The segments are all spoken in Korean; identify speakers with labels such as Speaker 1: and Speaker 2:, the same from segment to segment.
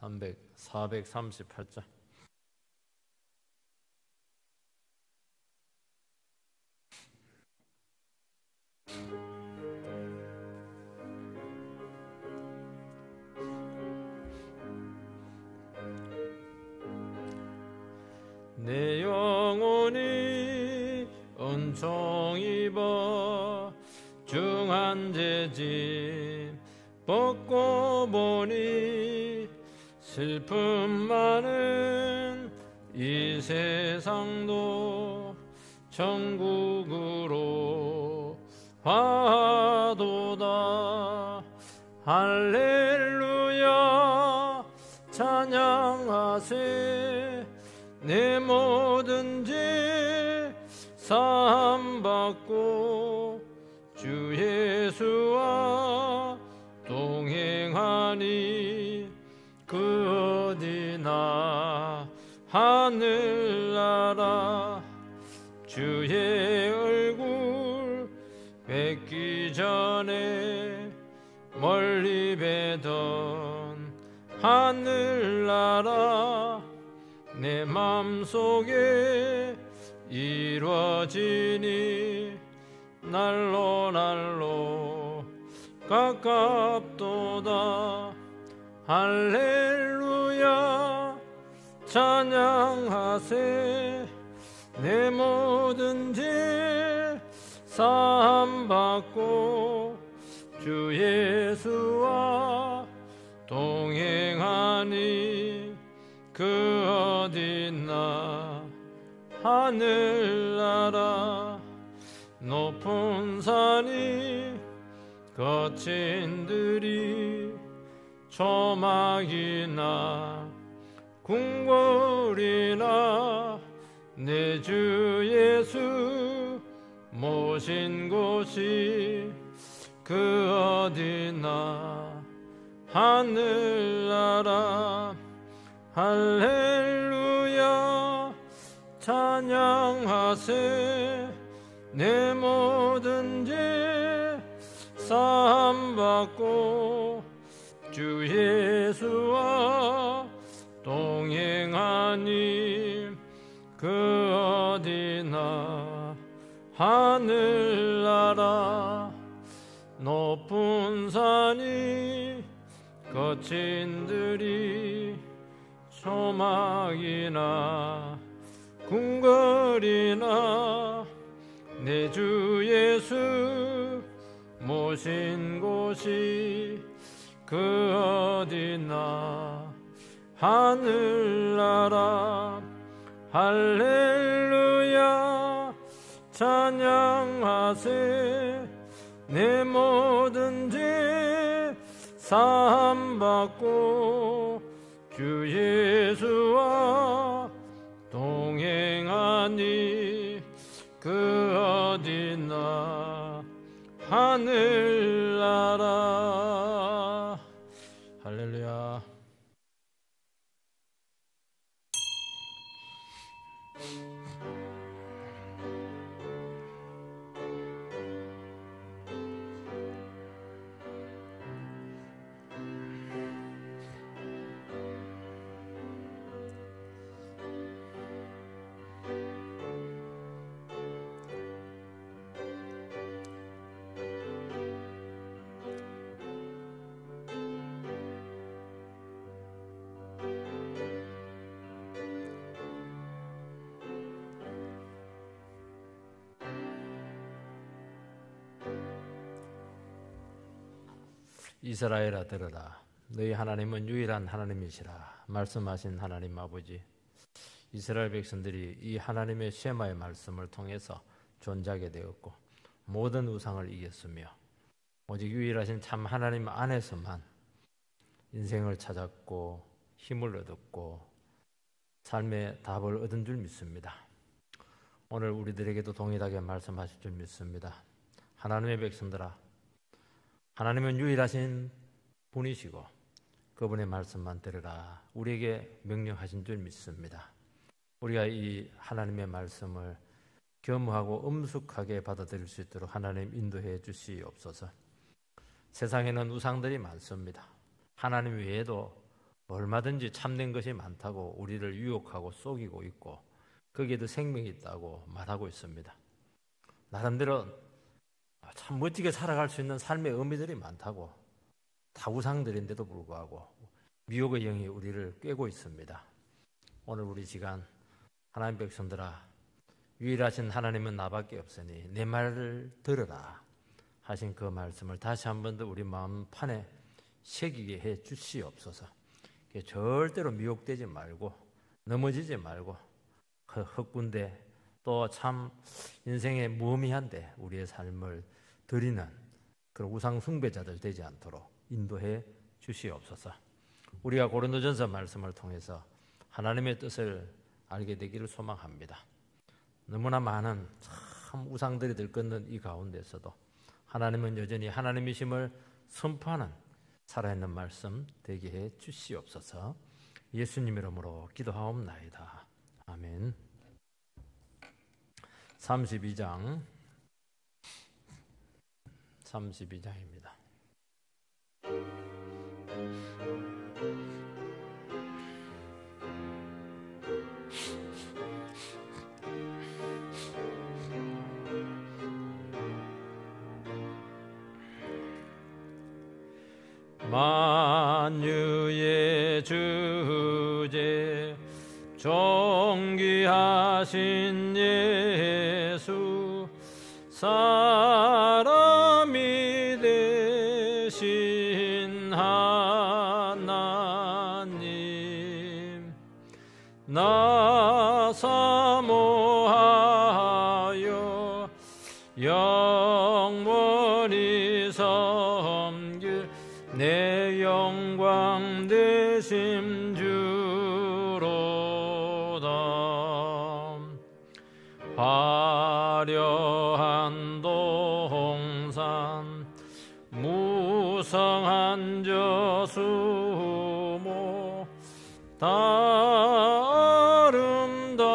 Speaker 1: 438장. 내 영혼이 은총 입어 중한 죄짐 벗고 보니 슬픔 많은 이 세상도 천국으로 가도다. 할렐루야 찬양하세. 내 모든 죄 사함받고 주 예수와 동행하니 그 어디나 하늘나라. 주의 얼굴 뵙기 전에 멀리 뵈던 하늘나라. 내 맘속에 이루어지니 날로 날로 가깝도다. 할렐루야 찬양하세. 내 모든 죄 사함받고 주 예수와 동행하니 그 어디나 하늘나라. 높은 산이 거친 들이 초막이나 궁궐이나 내 주 예수 모신 곳이 그 어디나 하늘나라. 할렐루야 찬양하세. 내 모든 죄 사함받고 주 예수와 동행하니 그 어디나 하늘나라. 높은 산이 거친 들이 초막이나 궁궐이나 내 주 예수 모신 곳이 그 어디나 하늘나라. 할렐루야 찬양하세. 내 모든 죄 사함받고 주 예수와 동행하니 그 어디나 하늘나라. 할렐루야. 이스라엘아 들으라. 너희 하나님은 유일한 하나님이시라. 말씀하신 하나님 아버지, 이스라엘 백성들이 이 하나님의 쉐마의 말씀을 통해서 존재하게 되었고 모든 우상을 이겼으며 오직 유일하신 참 하나님 안에서만 인생을 찾았고 힘을 얻었고 삶의 답을 얻은 줄 믿습니다. 오늘 우리들에게도 동일하게 말씀하실 줄 믿습니다. 하나님의 백성들아, 하나님은 유일하신 분이시고 그분의 말씀만 들으라. 우리에게 명령하신 줄 믿습니다. 우리가 이 하나님의 말씀을 겸허하고 엄숙하게 받아들일 수 있도록 하나님 인도해 주시옵소서. 세상에는 우상들이 많습니다. 하나님 외에도 얼마든지 참된 것이 많다고 우리를 유혹하고 속이고 있고 거기에도 생명이 있다고 말하고 있습니다. 나름대로 참 멋지게 살아갈 수 있는 삶의 의미들이 많다고, 다 우상들인데도 불구하고 미혹의 영이 우리를 꿰고 있습니다. 오늘 우리 시간 하나님 백성들아, 유일하신 하나님은 나밖에 없으니 내 말을 들으라 하신 그 말씀을 다시 한 번 더 우리 마음판에 새기게 해 주시옵소서. 절대로 미혹되지 말고 넘어지지 말고 헛군데 또 참 인생에 무의미한데 우리의 삶을 드리는 그런 우상 숭배자들 되지 않도록 인도해 주시옵소서. 우리가 고린도전서 말씀을 통해서 하나님의 뜻을 알게 되기를 소망합니다. 너무나 많은 참 우상들이 들끓는 이 가운데서도 하나님은 여전히 하나님이심을 선포하는 살아있는 말씀 되게 해 주시옵소서. 예수님 이름으로 기도하옵나이다. 아멘. 32장입니다. 만유의 주제 존귀하신 예수, 사람이 되신 하나님, 나 사모하여 영원히 섬길 내 영광 되심 주로다. 화려한 동산 무성한 저수모 다 아름답고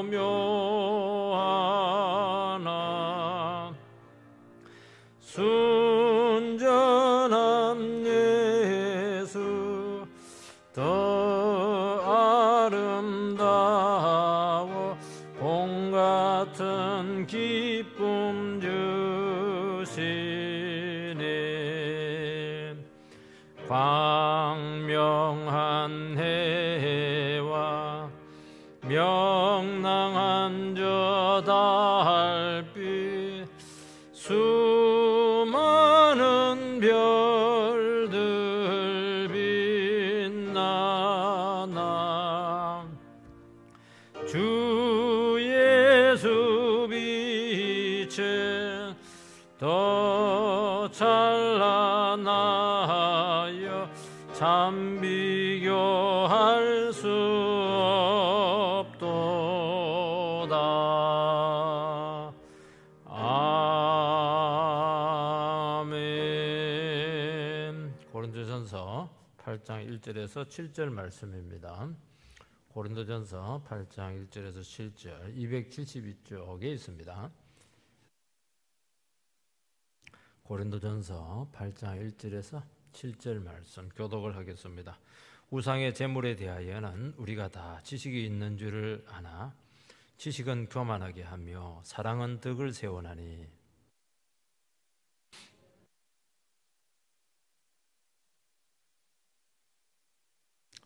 Speaker 1: 묘하나 순전한 예수 더 아름다워 봄 같은 기쁨 주시네. 광명한 해와 명랑한 저 달빛 수많은 별들 빛나나 주 예수 빛에 더 찬란하여 참 비교할 수 없도다. 아멘. 고린도전서 8장 1절에서 7절 말씀입니다. 고린도전서 8장 1절에서 7절 272쪽에 있습니다. 고린도전서 8장 1절에서 7절 말씀 교독을 하겠습니다. 우상의 제물에 대하여는 우리가 다 지식이 있는 줄을 아나 지식은 교만하게 하며 사랑은 덕을 세우나니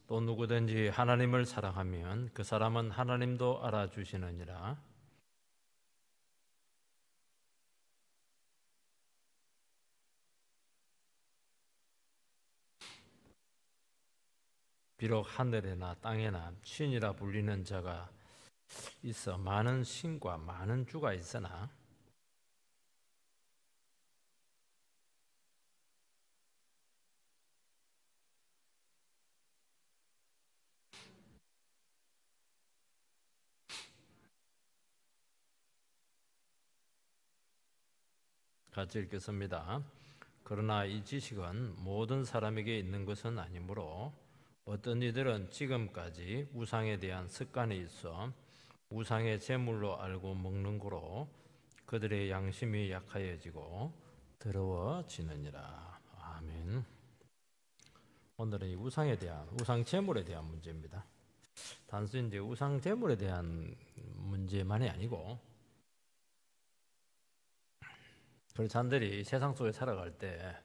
Speaker 1: 또 누구든지 하나님을 사랑하면 그 사람은 하나님도 알아주시느니라. 비록 하늘에나 땅에나 신이라 불리는 자가 있어 많은 신과 많은 주가 있으나 같이 읽겠습니다. 그러나 이 지식은 모든 사람에게 있는 것은 아니므로 어떤 이들은 지금까지 우상에 대한 습관이 있어 우상의 제물로 알고 먹는 거로 그들의 양심이 약하여지고 더러워지느니라. 아멘. 오늘은 이 우상에 대한, 우상 제물에 대한 문제입니다. 단순히 이제 우상 제물에 대한 문제만이 아니고, 우리 자들이 세상 속에 살아갈 때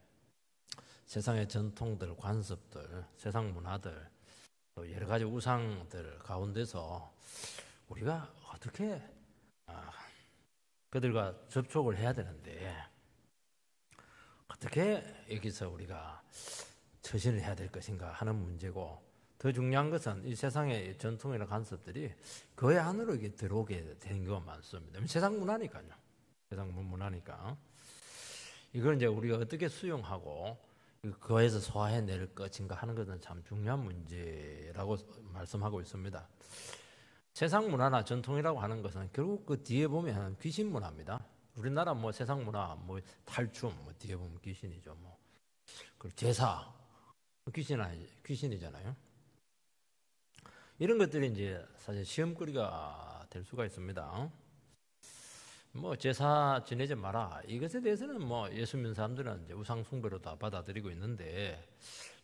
Speaker 1: 세상의 전통들, 관습들, 세상 문화들, 또 여러 가지 우상들 가운데서 우리가 어떻게 그들과 접촉을 해야 되는데 어떻게 여기서 우리가 처신을 해야 될 것인가 하는 문제고, 더 중요한 것은 이 세상의 전통이나 관습들이 그 안으로 이게 들어오게 되는 경우가 많습니다. 세상 문화니까요. 세상 문화니까. 이걸 이제 우리가 어떻게 수용하고 그에서 소화해낼 것인가 하는 것은 참 중요한 문제라고 말씀하고 있습니다. 세상 문화나 전통이라고 하는 것은 결국 그 뒤에 보면 귀신 문화입니다. 우리나라 뭐 세상 문화, 뭐 탈춤, 뭐 뒤에 보면 귀신이죠. 뭐 그리고 제사, 귀신이잖아요. 이런 것들이 이제 사실 시험거리가 될 수가 있습니다. 뭐 제사 지내지 마라, 이것에 대해서는 뭐 예수 믿는 사람들은 이제 우상 숭배로 다 받아들이고 있는데,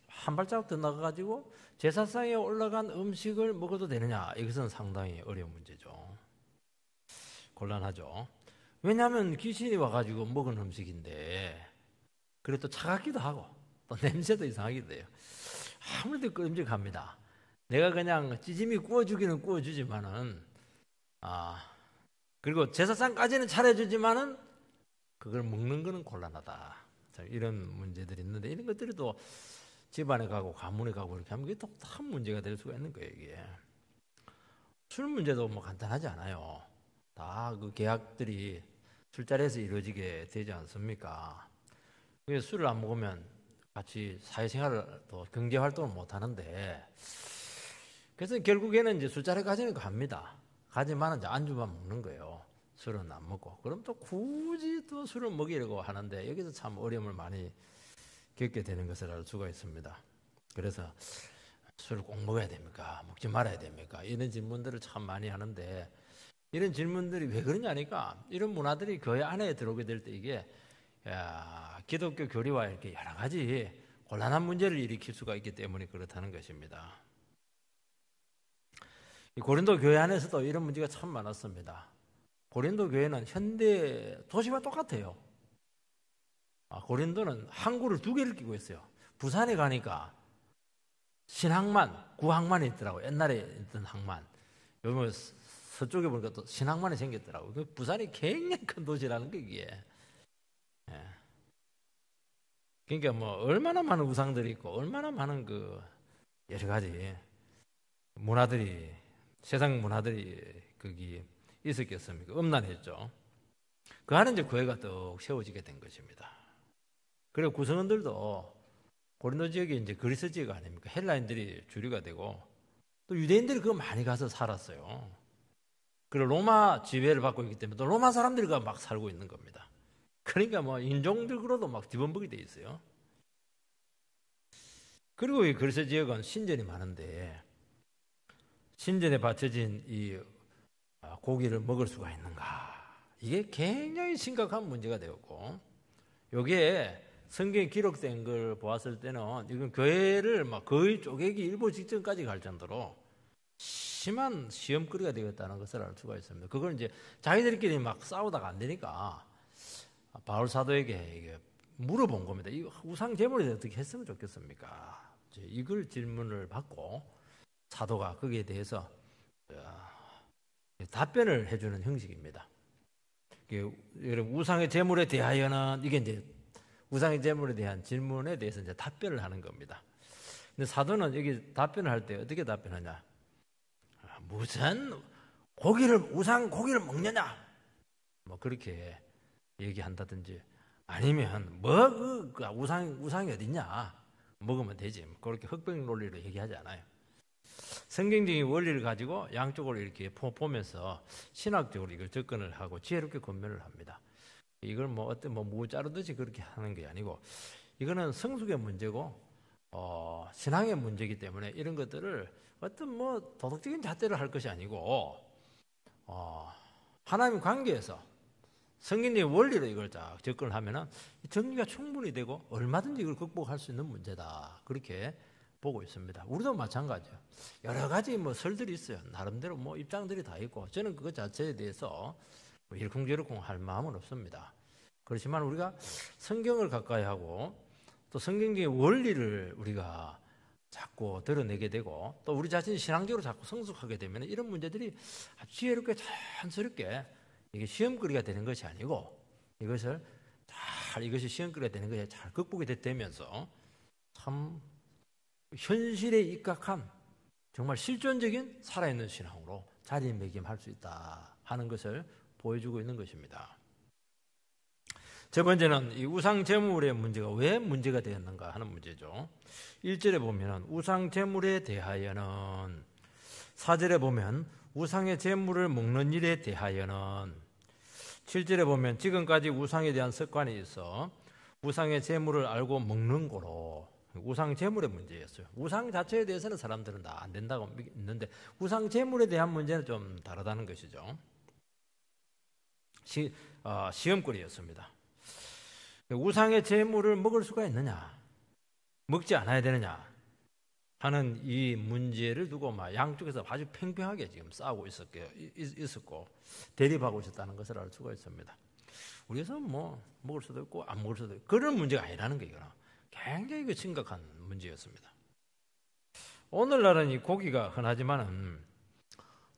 Speaker 1: 한 발자국 더 나가가지고 제사상에 올라간 음식을 먹어도 되느냐, 이것은 상당히 어려운 문제죠. 곤란하죠. 왜냐하면 귀신이 와가지고 먹은 음식인데, 그리고 또 차갑기도 하고 또 냄새도 이상하기도 해요. 아무래도 끔찍합니다. 내가 그냥 찌짐이 구워주기는 구워주지만은 그리고 제사상까지는 차려주지만은 그걸 먹는 거는 곤란하다. 이런 문제들이 있는데, 이런 것들이 또 집안에 가고 가문에 가고 이렇게 하면 이게 또 큰 문제가 될 수가 있는 거예요. 이게 술 문제도 뭐 간단하지 않아요. 다 그 계약들이 술자리에서 이루어지게 되지 않습니까? 그래서 술을 안 먹으면 같이 사회생활을 또 경제활동을 못 하는데, 그래서 결국에는 이제 술자리까지는 갑니다. 가지만 이제 안주만 먹는 거예요. 술은 안 먹고. 그럼 또 굳이 또 술을 먹이려고 하는데, 여기서 참 어려움을 많이 겪게 되는 것을 알 수가 있습니다. 그래서 술을 꼭 먹어야 됩니까? 먹지 말아야 됩니까? 이런 질문들을 참 많이 하는데, 이런 질문들이 왜 그러냐니까, 이런 문화들이 교회 안에 들어오게 될 때 이게 기독교 교리와 이렇게 여러 가지 곤란한 문제를 일으킬 수가 있기 때문에 그렇다는 것입니다. 이 고린도 교회 안에서도 이런 문제가 참 많았습니다. 고린도 교회는 현대 도시와 똑같아요. 고린도는 항구를 2개를 끼고 있어요. 부산에 가니까 신항만, 구항만이 있더라고요. 옛날에 있던 항만. 요즘 서쪽에 보니까 또 신항만이 생겼더라고요. 부산이 굉장히 큰 도시라는 게 이게. 그러니까 뭐 얼마나 많은 우상들이 있고 얼마나 많은 그 여러 가지 문화들이, 세상 문화들이 거기 있었겠습니까? 음란했죠. 그 안에 이제 교회가 또 세워지게 된 것입니다. 그리고 구성원들도 고린도 지역이 이제 그리스 지역 아닙니까? 헬라인들이 주류가 되고 또 유대인들이 그거 많이 가서 살았어요. 그리고 로마 지배를 받고 있기 때문에 또 로마 사람들이 막 살고 있는 겁니다. 그러니까 뭐 인종적으로도 막 뒤범벅이 돼 있어요. 그리고 이 그리스 지역은 신전이 많은데, 신전에 바쳐진 이 고기를 먹을 수가 있는가? 이게 굉장히 심각한 문제가 되었고, 여기에 성경에 기록된 걸 보았을 때는 이건 교회를 막 거의 쪼개기 일보 직전까지 갈 정도로 심한 시험거리가 되었다는 것을 알 수가 있습니다. 그걸 이제 자기들끼리 막 싸우다가 안 되니까 바울 사도에게 이게 물어본 겁니다. 이 우상 제물에 어떻게 했으면 좋겠습니까? 이걸 질문을 받고 사도가 거기에 대해서 답변을 해주는 형식입니다. 우상의 제물에 대하여는, 이게 이제 우상의 제물에 대한 질문에 대해서 이제 답변을 하는 겁니다. 근데 사도는 여기 답변을 할 때 어떻게 답변하냐? 무슨 우상 고기를 먹느냐? 뭐 그렇게 얘기한다든지, 아니면 뭐 그 우상이 어딨냐? 먹으면 되지. 그렇게 흑백 논리로 얘기하지 않아요. 성경적인 원리를 가지고 양쪽으로 이렇게 보면서 신학적으로 이걸 접근을 하고 지혜롭게 권면을 합니다. 이걸 뭐 어떤 무 자르듯이 그렇게 하는 게 아니고, 이거는 성숙의 문제고 신앙의 문제이기 때문에 이런 것들을 어떤 뭐 도덕적인 잣대를 할 것이 아니고 하나님 관계에서 성경적인 원리로 이걸 딱 접근을 하면은 정리가 충분히 되고 얼마든지 이걸 극복할 수 있는 문제다. 그렇게 보고 있습니다. 우리도 마찬가지예요. 여러 가지 뭐 설들이 있어요. 나름대로 뭐 입장들이 다 있고 저는 그것 자체에 대해서 뭐 이러쿵저러쿵 할 마음은 없습니다. 그렇지만 우리가 성경을 가까이 하고 또 성경적인 원리를 우리가 자꾸 드러내게 되고 또 우리 자신이 신앙적으로 자꾸 성숙하게 되면 이런 문제들이 아주 지혜롭게 자연스럽게 이게 시험거리가 되는 것이 아니고 이것을 이것이 시험거리가 되는 것이 잘 극복이 되면서 참 현실에 입각한 정말 실존적인 살아있는 신앙으로 자리매김할 수 있다 하는 것을 보여주고 있는 것입니다. 첫 번째는 이 우상 제물의 문제가 왜 문제가 되었는가 하는 문제죠. 1절에 보면 우상 제물에 대하여는, 4절에 보면 우상의 제물을 먹는 일에 대하여는, 7절에 보면 지금까지 우상에 대한 습관이 있어 우상의 제물을 알고 먹는 거로 우상 제물의 문제였어요. 우상 자체에 대해서는 사람들은 다 안 된다고 믿는데 우상 제물에 대한 문제는 좀 다르다는 것이죠. 시험거리였습니다. 우상의 제물을 먹을 수가 있느냐, 먹지 않아야 되느냐 하는 이 문제를 두고 막 양쪽에서 아주 팽팽하게 지금 싸우고 있었고 대립하고 있었다는 것을 알 수가 있습니다. 우리에서 뭐 먹을 수도 있고 안 먹을 수도 있고 그런 문제가 아니라는 게 굉장히 심각한 문제였습니다. 오늘날은 이 고기가 흔하지만은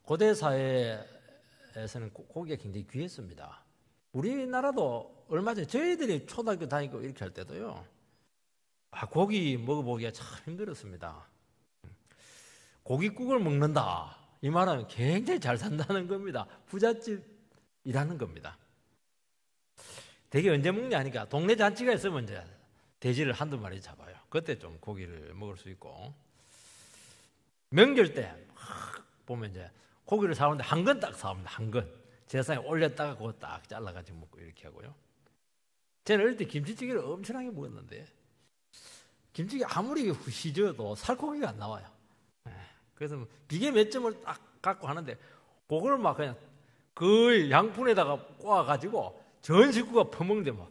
Speaker 1: 고대 사회에서는 고기가 굉장히 귀했습니다. 우리나라도 얼마 전에 저희들이 초등학교 다니고 이렇게 할 때도요, 고기 먹어보기가 참 힘들었습니다. 고깃국을 먹는다 이 말은 굉장히 잘 산다는 겁니다. 부잣집이라는 겁니다. 되게 언제 먹냐 하니까 동네 잔치가 있으면 이제 돼지를 한두 마리 잡아요. 그때 좀 고기를 먹을 수 있고, 명절 때 보면 이제 고기를 사오는데 한 건 딱 사옵니다. 한 건. 제사에 올렸다가 그거 딱 잘라가지고 먹고 이렇게 하고요. 저는 어릴 때 김치찌개를 엄청나게 먹었는데 김치찌개 아무리 휘저어도 살코기가 안 나와요. 그래서 비계 몇 점을 딱 갖고 하는데 그걸 막 그냥 그 양푼에다가 꼬아가지고 전 식구가 퍼먹는데 막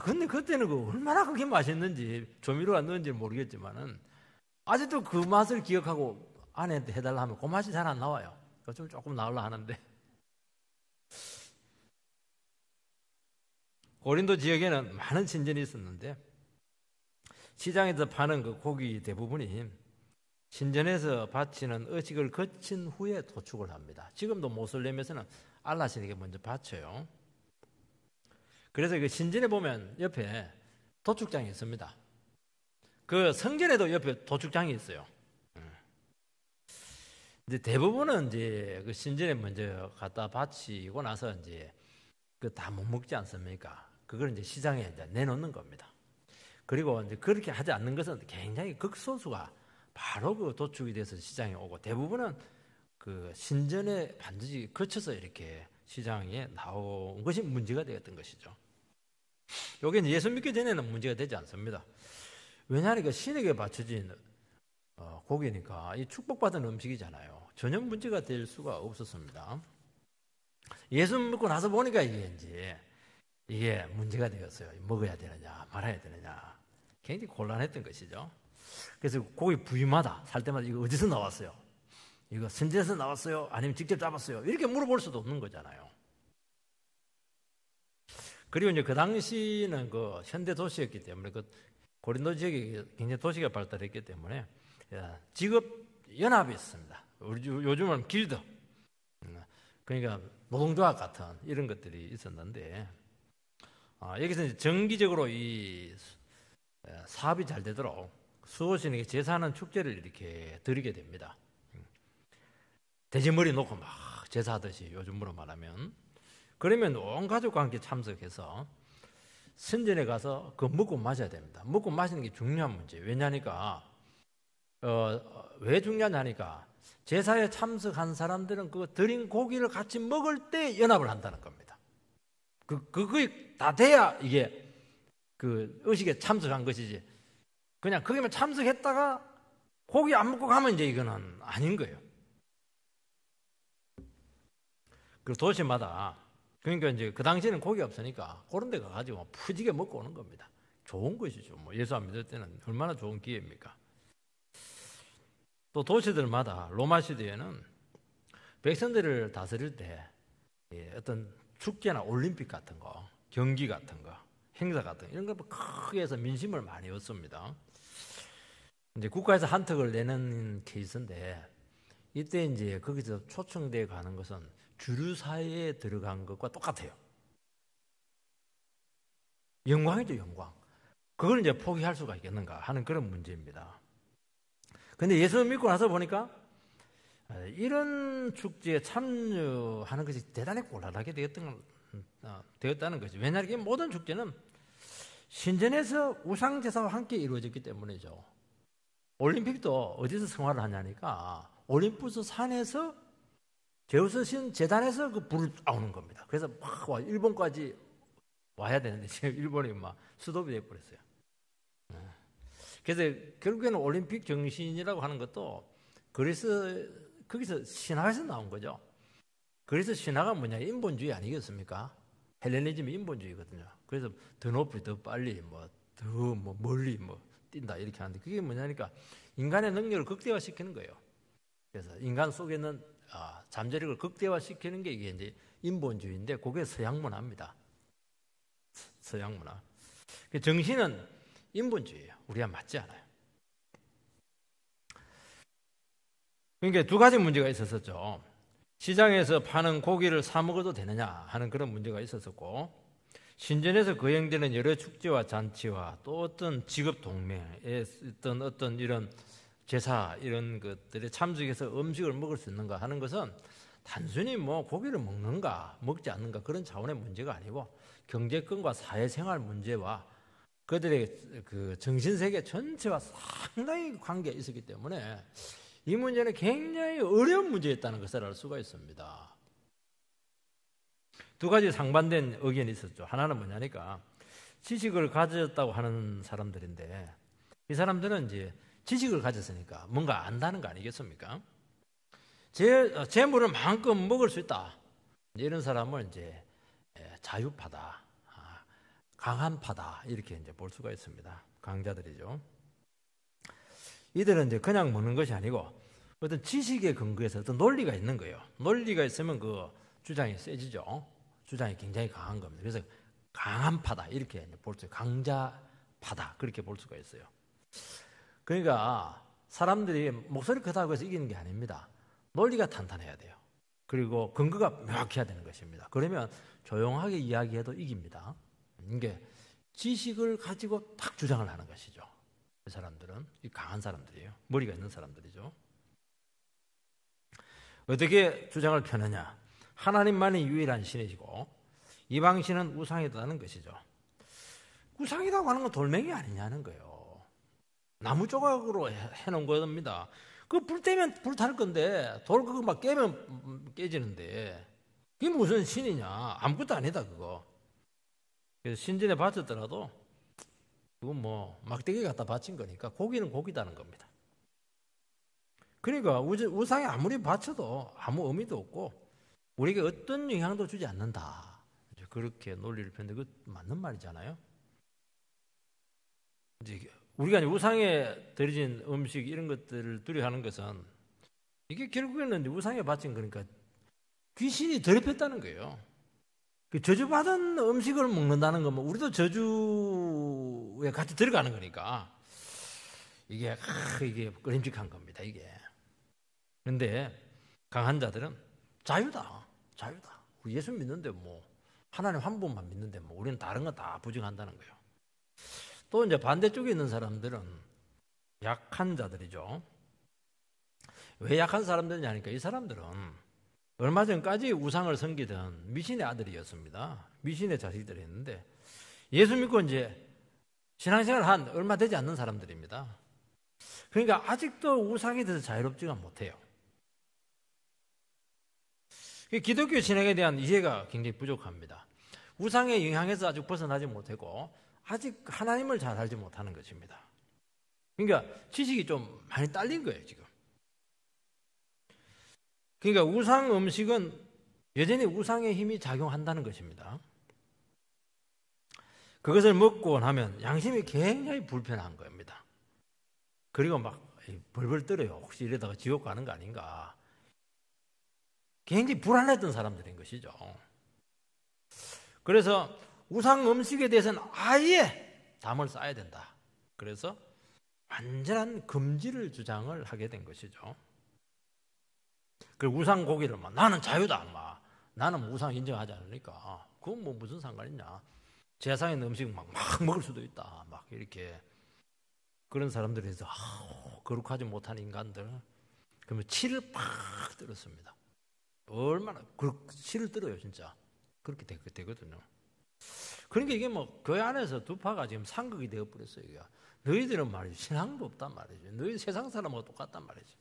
Speaker 1: 근데 그때는 얼마나 그게 맛있는지 조미료가 넣은지 모르겠지만은 아직도 그 맛을 기억하고 아내한테 해달라 하면 그 맛이 잘 안 나와요. 좀 조금 나오려 하는데 고린도 지역에는 많은 신전이 있었는데 시장에서 파는 그 고기 대부분이 신전에서 바치는 의식을 거친 후에 도축을 합니다. 지금도 모슬렘에서는 알라신에게 먼저 바쳐요. 그래서 그 신전에 보면 옆에 도축장이 있습니다. 그 성전에도 옆에 도축장이 있어요. 이제 대부분은 이제 그 신전에 먼저 갖다 바치고 나서 이제 그 다 못 먹지 않습니까? 그걸 이제 시장에 이제 내놓는 겁니다. 그리고 이제 그렇게 하지 않는 것은 굉장히 극소수가 바로 그 도축이 돼서 시장에 오고 대부분은 그 신전에 반드시 거쳐서 이렇게 시장에 나온 것이 문제가 되었던 것이죠. 여기는 예수 믿기 전에는 문제가 되지 않습니다. 왜냐하면 신에게 바쳐진 고기니까 이 축복받은 음식이잖아요. 전혀 문제가 될 수가 없었습니다. 예수 믿고 나서 보니까 이게 문제가 되었어요. 먹어야 되느냐 말아야 되느냐 굉장히 곤란했던 것이죠. 그래서 고기 부위마다 살 때마다 이거 어디서 나왔어요? 이거 선지에서 나왔어요? 아니면 직접 잡았어요? 이렇게 물어볼 수도 없는 거잖아요. 그리고 이제 그 당시는 그 현대 도시였기 때문에 그 고린도 지역이 굉장히 도시가 발달했기 때문에 직업 연합이 있습니다. 요즘은 길드, 그러니까 노동조합 같은 이런 것들이 있었는데 여기서 이제 정기적으로 이 사업이 잘 되도록 수호신에게 제사하는 축제를 이렇게 드리게 됩니다. 돼지머리 놓고 막 제사하듯이 요즘으로 말하면 그러면 온 가족과 함께 참석해서 선전에 가서 그거 먹고 마셔야 됩니다. 먹고 마시는 게 중요한 문제예요. 왜냐니까 왜 중요하냐니까 제사에 참석한 사람들은 그 드린 고기를 같이 먹을 때 연합을 한다는 겁니다. 그게 다 돼야 이게 그 의식에 참석한 것이지 그냥 거기만 참석했다가 고기 안 먹고 가면 이제 이거는 아닌 거예요. 그 도시마다 그러니까 이제 그 당시에는 고기 없으니까 그런 데 가가지고 푸지게 먹고 오는 겁니다. 좋은 것이죠. 뭐 예수 안 믿을 때는 얼마나 좋은 기회입니까? 또 도시들마다 로마 시대에는 백성들을 다스릴 때 어떤 축제나 올림픽 같은 거, 경기 같은 거, 행사 같은 거, 이런 거 크게 해서 민심을 많이 얻습니다. 이제 국가에서 한턱을 내는 케이스인데, 이때 이제 거기서 초청되어 가는 것은 주류 사회에 들어간 것과 똑같아요. 영광이죠, 영광. 그걸 이제 포기할 수가 있겠는가 하는 그런 문제입니다. 근데 예수 믿고 나서 보니까 이런 축제에 참여하는 것이 대단히 곤란하게 되었다는 거죠. 왜냐하면 이 모든 축제는 신전에서 우상제사와 함께 이루어졌기 때문이죠. 올림픽도 어디서 성화를 하냐니까 올림푸스 산에서 제우스 신 제단에서 그 불을 쏘는 겁니다. 그래서 막 와, 일본까지 와야 되는데 지금 일본이 막 수도비 되어버렸어요. 그래서 결국에는 올림픽 정신이라고 하는 것도 거기서 신화에서 나온 거죠. 그래서 신화가 뭐냐, 인본주의 아니겠습니까? 헬레니즘이 인본주의거든요. 그래서 더 높이, 더 빨리, 더 멀리 뛴다 이렇게 하는데, 그게 뭐냐니까 인간의 능력을 극대화시키는 거예요. 그래서 인간 속에 있는 잠재력을 극대화시키는 게 이게 이제 인본주의인데, 그게 서양 문화입니다. 서양 문화. 정신은 인본주의예요. 우리와 맞지 않아요. 그러니까 두 가지 문제가 있었었죠. 시장에서 파는 고기를 사 먹어도 되느냐 하는 그런 문제가 있었었고, 신전에서 거행되는 여러 축제와 잔치와 또 어떤 직업 동맹에 어떤 이런 제사 이런 것들에 참석해서 음식을 먹을 수 있는가 하는 것은 단순히 고기를 먹는가 먹지 않는가 그런 차원의 문제가 아니고, 경제권과 사회생활 문제와 그들의 그 정신세계 전체와 상당히 관계가 있었기 때문에 이 문제는 굉장히 어려운 문제였다는 것을 알 수가 있습니다. 두 가지 상반된 의견이 있었죠. 하나는 뭐냐니까 지식을 가졌다고 하는 사람들인데, 이 사람들은 이제 지식을 가졌으니까 뭔가 안다는 거 아니겠습니까? 재물을 마음껏 먹을 수 있다, 이런 사람은 이제 자유파다, 강한파다 이렇게 이제 볼 수가 있습니다. 강자들이죠. 이들은 이제 그냥 먹는 것이 아니고 어떤 지식에 근거해서 어떤 논리가 있는 거예요. 논리가 있으면 그 주장이 세지죠. 주장이 굉장히 강한 겁니다. 그래서 강한파다 이렇게 볼 수 있어요. 강자파다 그렇게 볼 수가 있어요. 그러니까 사람들이 목소리 크다고 해서 이기는 게 아닙니다. 논리가 탄탄해야 돼요. 그리고 근거가 명확해야 되는 것입니다. 그러면 조용하게 이야기해도 이깁니다. 이게 지식을 가지고 딱 주장을 하는 것이죠. 이 사람들은 강한 사람들이에요. 머리가 있는 사람들이죠. 어떻게 주장을 펴느냐? 하나님만이 유일한 신이시고 이방 신은 우상이라는 것이죠. 우상이라고 하는 건 돌멩이 아니냐는 거예요. 나무 조각으로 해놓은 겁니다. 그 불 때면 불탈 건데 돌 그거 막 깨면 깨지는데 그게 무슨 신이냐? 아무것도 아니다 그거. 그래서 신전에 바쳤더라도 그건 막대기 갖다 바친 거니까 고기는 고기다는 겁니다. 그러니까 우상에 아무리 바쳐도 아무 의미도 없고 우리에게 어떤 영향도 주지 않는다. 그렇게 논리를 폈는데 그 맞는 말이잖아요. 이제 우리가 우상에 드려진 음식 이런 것들을 두려워하는 것은 이게 결국에는 우상에 바친 거니까 귀신이 더럽혔다는 거예요. 그 저주받은 음식을 먹는다는 건 우리도 저주에 같이 들어가는 거니까 이게 끄림직한 겁니다. 이게. 그런데 강한 자들은 자유다. 우리 예수 믿는데 하나님 한 분만 믿는데 우리는 다른 거 다 부정한다는 거예요. 또 이제 반대쪽에 있는 사람들은 약한 자들이죠. 왜 약한 사람들이냐니까 이 사람들은 얼마 전까지 우상을 섬기던 미신의 아들이었습니다. 미신의 자식들이었는데 예수 믿고 이제 신앙생활 한 얼마 되지 않는 사람들입니다. 그러니까 아직도 우상에 대해서 자유롭지가 못해요. 기독교 신앙에 대한 이해가 굉장히 부족합니다. 우상의 영향에서 아직 벗어나지 못하고 아직 하나님을 잘 알지 못하는 것입니다. 그러니까 지식이 좀 많이 딸린 거예요 지금. 그러니까 우상 음식은 여전히 우상의 힘이 작용한다는 것입니다. 그것을 먹고 나면 양심이 굉장히 불편한 겁니다. 그리고 막 벌벌 떨어요. 혹시 이러다가 지옥 가는 거 아닌가. 굉장히 불안했던 사람들인 것이죠. 그래서 우상 음식에 대해서는 아예 담을 쌓아야 된다. 그래서 완전한 금지를 주장을 하게 된 것이죠. 그 우상 고기를 나는 자유다. 나는 우상 인정하지 않으니까. 그건 뭐 무슨 상관이냐. 제사에 있는 음식 막 먹을 수도 있다. 막 이렇게. 그런 사람들이 있어. 거룩하지 못한 인간들. 그러면 치를 팍 들었습니다. 얼마나 치를 들어요, 진짜. 그렇게 되거든요. 그러니까 이게 뭐 교회 안에서 두 파가 지금 상극이 되어버렸어요. 이게. 너희들은 말이죠. 신앙도 없단 말이죠. 너희 세상 사람하고 똑같단 말이죠.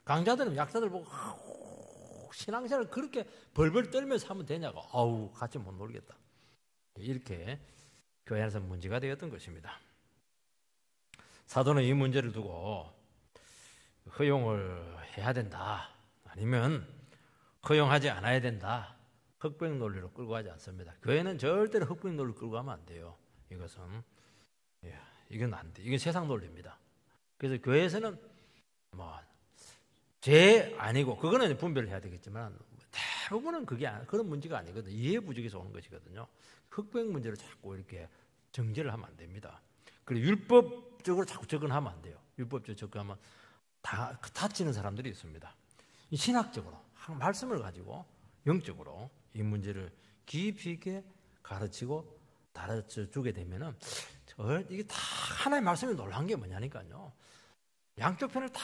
Speaker 1: 강자들은 약자들 보고 신앙생활을 그렇게 벌벌 떨면서 하면 되냐고. 같이 못 놀겠다. 이렇게 교회 안에서 문제가 되었던 것입니다. 사도는 이 문제를 두고 허용을 해야 된다. 아니면 허용하지 않아야 된다. 흑백 논리로 끌고 가지 않습니다. 교회는 절대로 흑백 논리로 끌고 가면 안 돼요. 이건 안 돼. 이건 세상 논리입니다. 그래서 교회에서는 죄 아니고 그거는 분별을 해야 되겠지만 대부분은 그런 문제가 아니거든요. 이해 부족에서 오는 것이거든요. 흑백 문제를 자꾸 이렇게 정죄를 하면 안 됩니다. 그리고 율법적으로 자꾸 접근하면 안 돼요. 율법적으로 접근하면 다치는 사람들이 있습니다. 신학적으로 말씀을 가지고 영적으로 이 문제를 깊이 있게 가르치고 가르쳐주게 되면은 이게 다 하나의 말씀이 놀란 게 뭐냐니까요. 양쪽 편을 다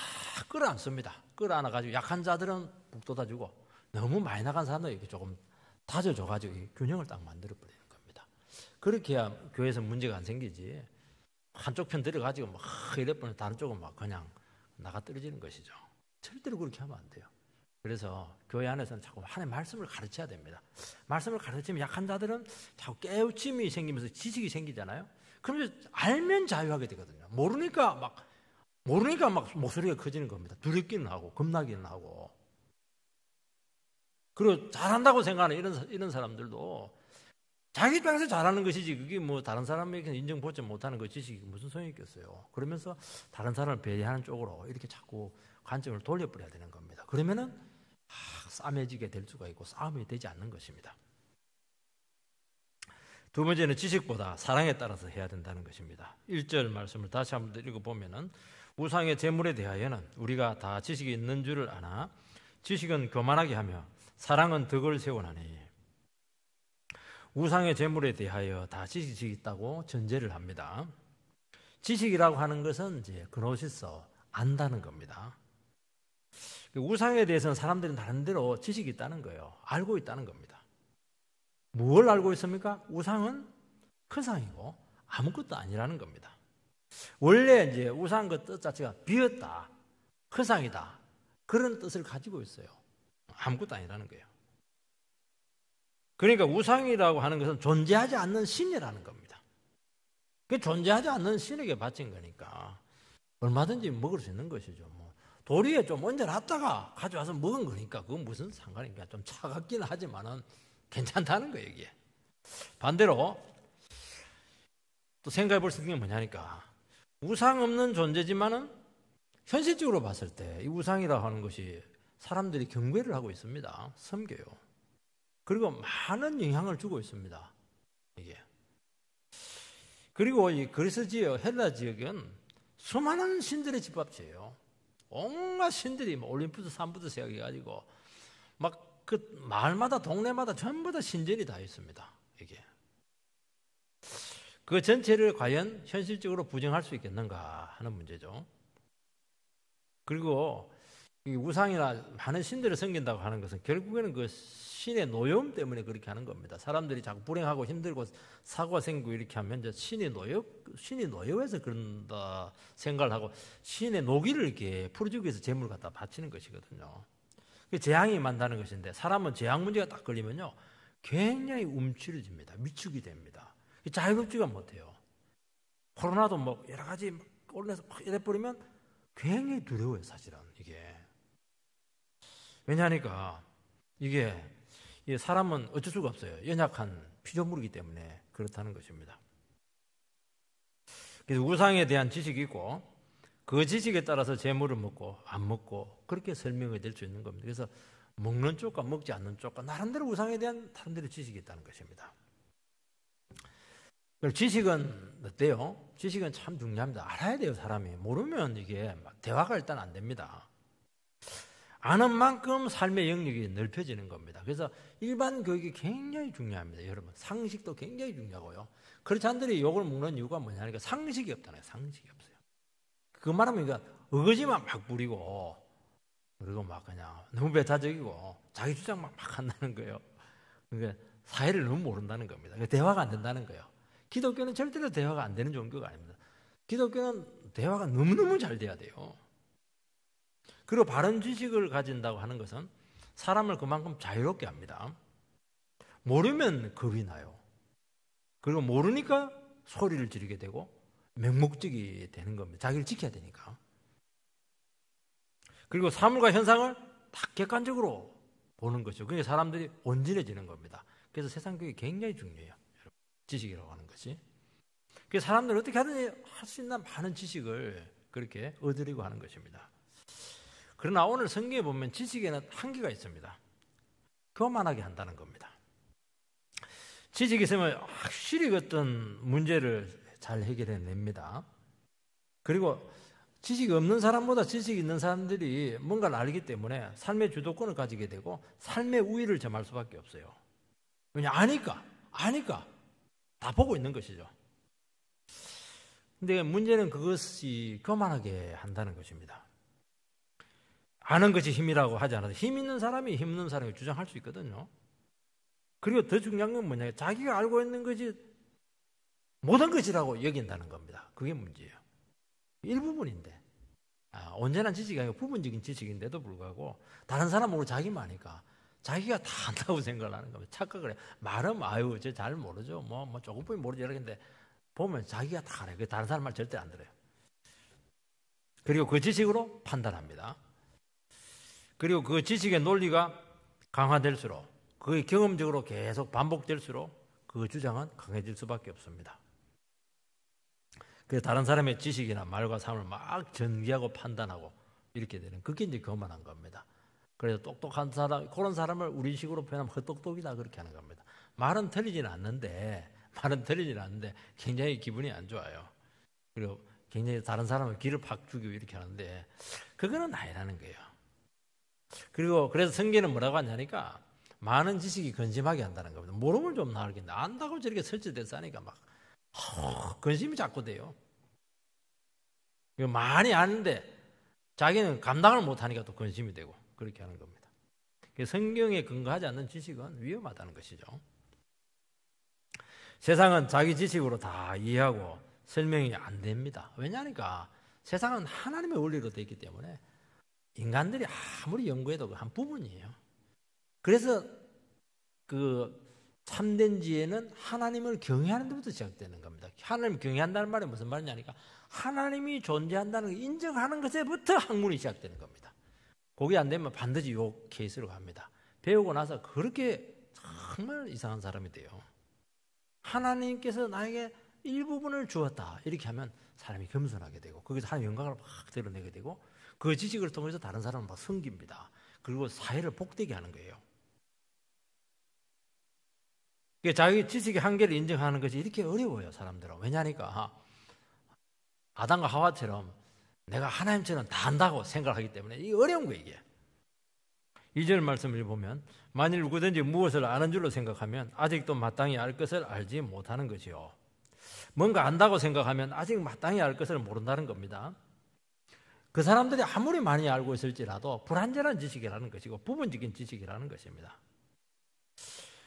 Speaker 1: 끌어안습니다. 끌어안아가지고 약한 자들은 북돋아주고 너무 많이 나간 사람들은 이렇게 조금 다져줘가지고 균형을 딱 만들어버리는 겁니다. 그렇게 해야 교회에서 문제가 안 생기지. 한쪽 편 들어가지고 막 이래버리면 다른 쪽은 막 그냥 나가 떨어지는 것이죠. 절대로 그렇게 하면 안 돼요. 그래서 교회 안에서는 자꾸 하나님의 말씀을 가르쳐야 됩니다. 말씀을 가르치면 약한 자들은 자꾸 깨우침이 생기면서 지식이 생기잖아요. 그러면 알면 자유하게 되거든요. 모르니까 막 목소리가 커지는 겁니다. 두렵기는 하고 겁나기는 하고. 그리고 잘한다고 생각하는 이런 사람들도 자기 입장에서 잘하는 것이지 그게 뭐 다른 사람에게 인정받지 못하는 그 지식이 무슨 소용이 있겠어요. 그러면서 다른 사람을 배려하는 쪽으로 이렇게 자꾸 관점을 돌려버려야 되는 겁니다. 그러면은 싸매지게 될 수가 있고 싸움이 되지 않는 것입니다. 두 번째는 지식보다 사랑에 따라서 해야 된다는 것입니다. 1절 말씀을 다시 한번 읽어보면은 우상의 제물에 대하여는 우리가 다 지식이 있는 줄을 아나 지식은 교만하게 하며 사랑은 덕을 세우나니. 우상의 제물에 대하여 다 지식이 있다고 전제를 합니다. 지식이라고 하는 것은 이제 그노시서 안다는 겁니다. 우상에 대해서는 사람들이 나름대로 지식이 있다는 거예요. 알고 있다는 겁니다. 뭘 알고 있습니까? 우상은 허상이고 아무것도 아니라는 겁니다. 원래 이제 우상 그 뜻 자체가 비었다, 허상이다 그런 뜻을 가지고 있어요. 아무것도 아니라는 거예요. 그러니까 우상이라고 하는 것은 존재하지 않는 신이라는 겁니다. 그 존재하지 않는 신에게 바친 거니까 얼마든지 먹을 수 있는 것이죠. 도리에 좀 얹어놨다가 가져와서 먹은 거니까 그건 무슨 상관인가. 좀 차갑기는 하지만은 괜찮다는 거예요, 이게. 반대로 또 생각해 볼 수 있는 게 뭐냐니까. 우상 없는 존재지만은 현실적으로 봤을 때 이 우상이라고 하는 것이 사람들이 경배를 하고 있습니다. 섬겨요. 그리고 많은 영향을 주고 있습니다. 이게. 그리고 이 그리스 지역, 헬라 지역은 수많은 신들의 집합지예요. 온갖 신들이 올림푸스 산부터 시작해가지고 막 그 마을마다 동네마다 전부 다 신전이 다 있습니다. 이게 그 전체를 과연 현실적으로 부정할 수 있겠는가 하는 문제죠. 그리고 이 우상이나 많은 신들을 섬긴다고 하는 것은 결국에는 그 신의 노여움 때문에 그렇게 하는 겁니다. 사람들이 자꾸 불행하고 힘들고 사고가 생기고 이렇게 하면 이제 신이 노여워서 그런다 생각을 하고 신의 노기를 이렇게 풀어주기 위해서 재물을 갖다 바치는 것이거든요. 재앙이 만다는 것인데 사람은 재앙 문제가 딱 걸리면요 굉장히 움츠러집니다. 미축이 됩니다. 자유롭지가 못해요. 코로나도 뭐 여러 가지 올려서 이래버리면 굉장히 두려워요, 사실은 이게. 왜냐하니까 이게 사람은 어쩔 수가 없어요. 연약한 피조물이기 때문에 그렇다는 것입니다. 그래서 우상에 대한 지식이 있고 그 지식에 따라서 재물을 먹고 안 먹고 그렇게 설명이 될 수 있는 겁니다. 그래서 먹는 쪽과 먹지 않는 쪽과 나름대로 우상에 대한 나름대로 지식이 있다는 것입니다. 지식은 어때요? 지식은 참 중요합니다. 알아야 돼요, 사람이. 모르면 이게 대화가 일단 안 됩니다. 아는 만큼 삶의 영역이 넓혀지는 겁니다. 그래서 일반 교육이 굉장히 중요합니다. 여러분, 상식도 굉장히 중요하고요. 크리스찬들이 욕을 먹는 이유가 뭐냐니까 상식이 없다는 거예요. 상식이 없어요. 그 말하면 그러니까 어거지만 막 부리고 그리고 막 그냥 너무 배타적이고 자기 주장 막 한다는 거예요. 그러니까 사회를 너무 모른다는 겁니다. 그러니까 대화가 안 된다는 거예요. 기독교는 절대로 대화가 안 되는 종교가 아닙니다. 기독교는 대화가 너무너무 잘 돼야 돼요. 그리고 바른 지식을 가진다고 하는 것은 사람을 그만큼 자유롭게 합니다. 모르면 겁이 나요. 그리고 모르니까 소리를 지르게 되고 맹목적이 되는 겁니다. 자기를 지켜야 되니까. 그리고 사물과 현상을 다 객관적으로 보는 것이죠. 그러니까 사람들이 온전해지는 겁니다. 그래서 세상 교육이 굉장히 중요해요. 지식이라고 하는 것이. 그래서 사람들이 어떻게 하든지 할 수 있는 많은 지식을 그렇게 얻으려고 하는 것입니다. 그러나 오늘 성경에 보면 지식에는 한계가 있습니다. 교만하게 한다는 겁니다. 지식이 있으면 확실히 어떤 문제를 잘 해결해냅니다. 그리고 지식이 없는 사람보다 지식이 있는 사람들이 뭔가를 알기 때문에 삶의 주도권을 가지게 되고 삶의 우위를 점할 수밖에 없어요. 왜냐? 아니까 다 보고 있는 것이죠. 근데 문제는 그것이 교만하게 한다는 것입니다. 아는 것이 힘이라고 하지 않아도 힘 있는 사람이 힘 없는 사람이 주장할 수 있거든요. 그리고 더 중요한 건 뭐냐? 자기가 알고 있는 것이 모든 것이라고 여긴다는 겁니다. 그게 문제예요. 일부분인데 온전한 지식이 아니고 부분적인 지식인데도 불구하고 다른 사람 모르고 자기만 아니까 자기가 다 안다고 생각을 하는 겁니다. 착각을 해요. 말은 아유 저 잘 모르죠. 뭐 조금뿐이 모르죠. 이러는데 보면 자기가 다 알아요. 다른 사람 말 절대 안 들어요. 그리고 그 지식으로 판단합니다. 그리고 그 지식의 논리가 강화될수록 그게 경험적으로 계속 반복될수록 그 주장은 강해질 수밖에 없습니다. 그래서 다른 사람의 지식이나 말과 삶을 막 전개하고 판단하고 이렇게 되는 그게 이제 교만한 겁니다. 그래서 똑똑한 사람, 그런 사람을 우리식으로 표현하면 헛똑똑이다 그렇게 하는 겁니다. 말은 틀리지는 않는데 굉장히 기분이 안 좋아요. 그리고 굉장히 다른 사람을 기를 팍 죽이고 이렇게 하는데 그거는 아니라는 거예요. 그리고 그래서 성경은 뭐라고 하냐니까 많은 지식이 근심하게 한다는 겁니다. 모르면 좀 나을겠는데 안다고 저렇게 설치돼서 하니까 막 근심이 자꾸 돼요. 많이 아는데 자기는 감당을 못하니까 또 근심이 되고 그렇게 하는 겁니다. 성경에 근거하지 않는 지식은 위험하다는 것이죠. 세상은 자기 지식으로 다 이해하고 설명이 안 됩니다. 왜냐하니까 세상은 하나님의 원리로 되어 있기 때문에 인간들이 아무리 연구해도 한 부분이에요. 그래서 그 참된 지혜는 하나님을 경외하는 데부터 시작되는 겁니다. 하나님을 경외한다는 말이 무슨 말이냐니까 하나님이 존재한다는 걸 인정하는 것에부터 학문이 시작되는 겁니다. 그게 안 되면 반드시 요 케이스로 갑니다. 배우고 나서 그렇게 정말 이상한 사람이 돼요. 하나님께서 나에게 일부분을 주었다 이렇게 하면 사람이 겸손하게 되고 거기서 하나님의 영광을 막 드러내게 되고 그 지식을 통해서 다른 사람을 막 섬깁니다. 그리고 사회를 복되게 하는 거예요. 자기 지식의 한계를 인정하는 것이 이렇게 어려워요, 사람들은. 왜냐하니까 아담과 하와처럼 내가 하나님처럼 다 안다고 생각하기 때문에 이게 어려운 거예요, 이게. 2절 말씀을 보면 만일 누구든지 무엇을 아는 줄로 생각하면 아직도 마땅히 알 것을 알지 못하는 것이요. 뭔가 안다고 생각하면 아직 마땅히 알 것을 모른다는 겁니다. 그 사람들이 아무리 많이 알고 있을지라도 불완전한 지식이라는 것이고 부분적인 지식이라는 것입니다.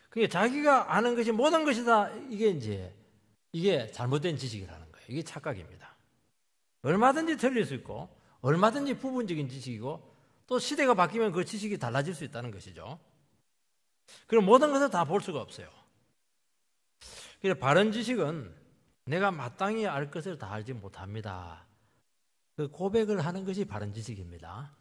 Speaker 1: 그게 자기가 아는 것이 모든 것이다. 이게 잘못된 지식이라는 거예요. 이게 착각입니다. 얼마든지 틀릴 수 있고 얼마든지 부분적인 지식이고 또 시대가 바뀌면 그 지식이 달라질 수 있다는 것이죠. 그럼 모든 것을 다 볼 수가 없어요. 그래서 바른 지식은 내가 마땅히 알 것을 다 알지 못합니다. 그 고백을 하는 것이 바른 지식입니다.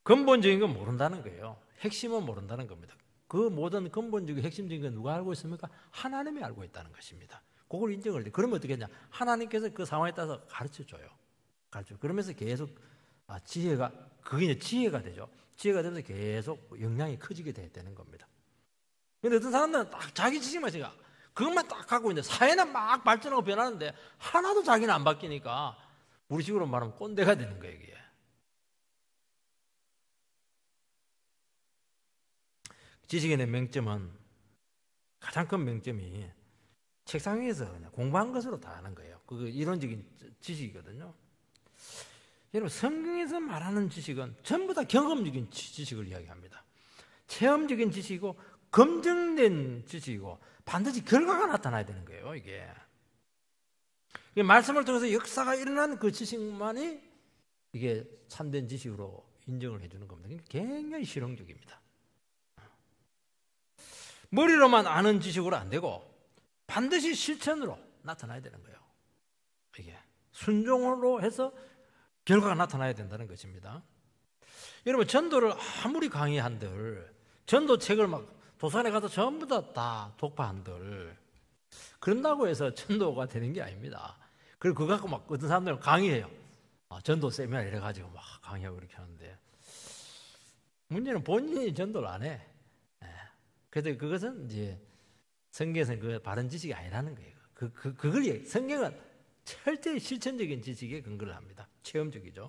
Speaker 1: 근본적인 건 모른다는 거예요. 핵심은 모른다는 겁니다. 그 모든 근본적인 핵심적인 건 누가 알고 있습니까? 하나님이 알고 있다는 것입니다. 그걸 인정을 해. 그러면 어떻게 하냐? 하나님께서 그 상황에 따라서 가르쳐줘요. 그러면서 계속 지혜가, 그게 이제 지혜가 되죠. 지혜가 되면서 계속 역량이 커지게 되는 겁니다. 근데 어떤 사람들은 딱 자기 지식만 생각, 그것만 딱 갖고 있는데 사회는 막 발전하고 변하는데 하나도 자기는 안 바뀌니까 우리 식으로 말하면 꼰대가 되는 거예요, 이게. 지식인의 맹점은, 가장 큰 맹점이 책상 위에서 그냥 공부한 것으로 다 하는 거예요. 그거 이론적인 지식이거든요. 여러분, 성경에서 말하는 지식은 전부 다 경험적인 지식을 이야기합니다. 체험적인 지식이고 검증된 지식이고 반드시 결과가 나타나야 되는 거예요, 이게. 말씀을 통해서 역사가 일어난 그 지식만이 이게 참된 지식으로 인정을 해주는 겁니다. 굉장히 실용적입니다. 머리로만 아는 지식으로 안 되고 반드시 실천으로 나타나야 되는 거예요. 이게 순종으로 해서 결과가 나타나야 된다는 것입니다. 여러분, 전도를 아무리 강의한들, 전도책을 막 도서관에 가서 전부 다 독파한들, 그런다고 해서 전도가 되는 게 아닙니다. 그리고 그거 갖고 막 어떤 사람들은 강의해요. 전도 세미나 이래가지고 막 강의하고 이렇게 하는데, 문제는 본인이 전도를 안 해. 그래서 그것은 이제 성경에서는 그 바른 지식이 아니라는 거예요. 그걸 성경은 철저히 실천적인 지식에 근거를 합니다. 체험적이죠.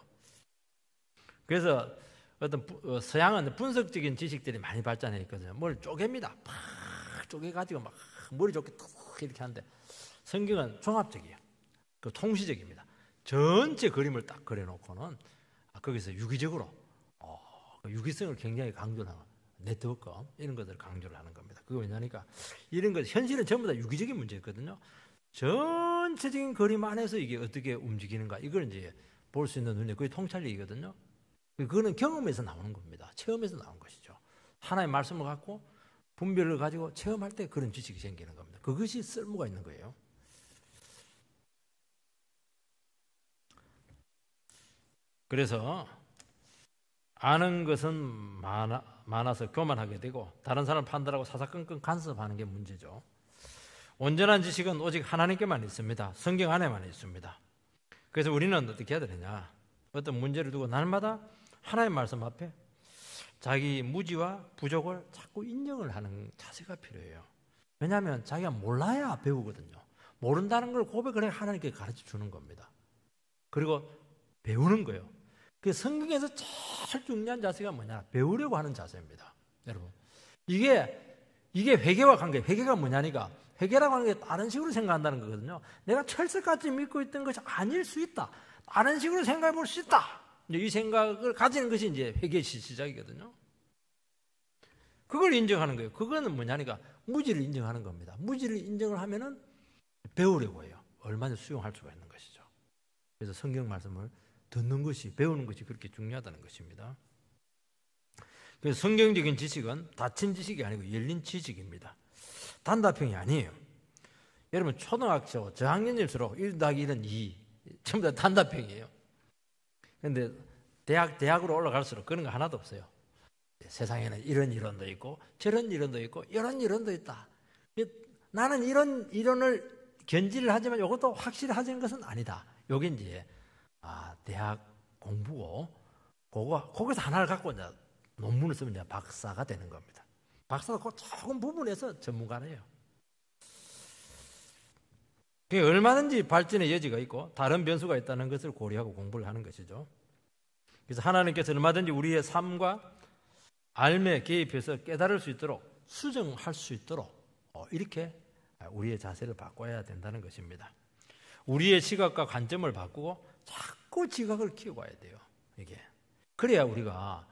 Speaker 1: 그래서 어떤 서양은 분석적인 지식들이 많이 발전해 있거든요. 뭘 쪼갭니다. 팍 쪼개가지고 막 머리 좋게 툭 이렇게 하는데, 성경은 종합적이에요. 그 통시적입니다. 전체 그림을 딱 그려놓고는 거기서 유기적으로 유기성을 굉장히 강조를 하는 네트워크 이런 것들을 강조를 하는 겁니다. 그게 왜냐니까 이런 것, 현실은 전부 다 유기적인 문제였거든요. 전체적인 그림 안에서 이게 어떻게 움직이는가, 이걸 이제 볼 수 있는 눈이 그게 통찰력이거든요. 그거는 경험에서 나오는 겁니다. 체험에서 나온 것이죠. 하나의 말씀을 갖고 분별을 가지고 체험할 때 그런 지식이 생기는 겁니다. 그것이 쓸모가 있는 거예요. 그래서 아는 것은 많아서 교만하게 되고 다른 사람 판단하고 사사건건 간섭하는 게 문제죠. 온전한 지식은 오직 하나님께만 있습니다. 성경 안에만 있습니다. 그래서 우리는 어떻게 해야 되느냐, 어떤 문제를 두고 날마다 하나님의 말씀 앞에 자기 무지와 부족을 자꾸 인정을 하는 자세가 필요해요. 왜냐하면 자기가 몰라야 배우거든요. 모른다는 걸 고백을 해 하나님께 가르쳐 주는 겁니다. 그리고 배우는 거예요. 그 성경에서 제일 중요한 자세가 뭐냐, 배우려고 하는 자세입니다. 여러분, 이게 회개와 관계, 회개가 뭐냐니까, 회개라고 하는 게 다른 식으로 생각한다는 거거든요. 내가 철석같이 믿고 있던 것이 아닐 수 있다, 다른 식으로 생각해 볼 수 있다, 이 생각을 가지는 것이 이제 회개의 시작이거든요. 그걸 인정하는 거예요. 그거는 뭐냐니까 무지를 인정하는 겁니다. 무지를 인정을 하면은 배우려고 해요. 얼마나 수용할 수가 있는 것이죠. 그래서 성경 말씀을 듣는 것이, 배우는 것이 그렇게 중요하다는 것입니다. 그래서 성경적인 지식은 닫힌 지식이 아니고 열린 지식입니다. 단답형이 아니에요. 여러분, 초등학교 저학년일수록 1 더하기 1은 2, 전부 다 단답형이에요. 그런데 대학으로 올라갈수록 그런 거 하나도 없어요. 세상에는 이런 이론도 있고 저런 이론도 있고 이런 이론도 있다. 나는 이런 이론을 견지를 하지만 이것도 확실히 하자는 것은 아니다. 요게 이제 대학 공부고, 거기서 하나를 갖고 이제 논문을 쓰면 이제 박사가 되는 겁니다. 박사가 그 조금 부분에서 전문가래요. 얼마든지 발전의 여지가 있고 다른 변수가 있다는 것을 고려하고 공부를 하는 것이죠. 그래서 하나님께서 얼마든지 우리의 삶과 삶에 개입해서 깨달을 수 있도록, 수정할 수 있도록 이렇게 우리의 자세를 바꿔야 된다는 것입니다. 우리의 시각과 관점을 바꾸고 자꾸 지각을 키워가야 돼요. 이게 그래야 우리가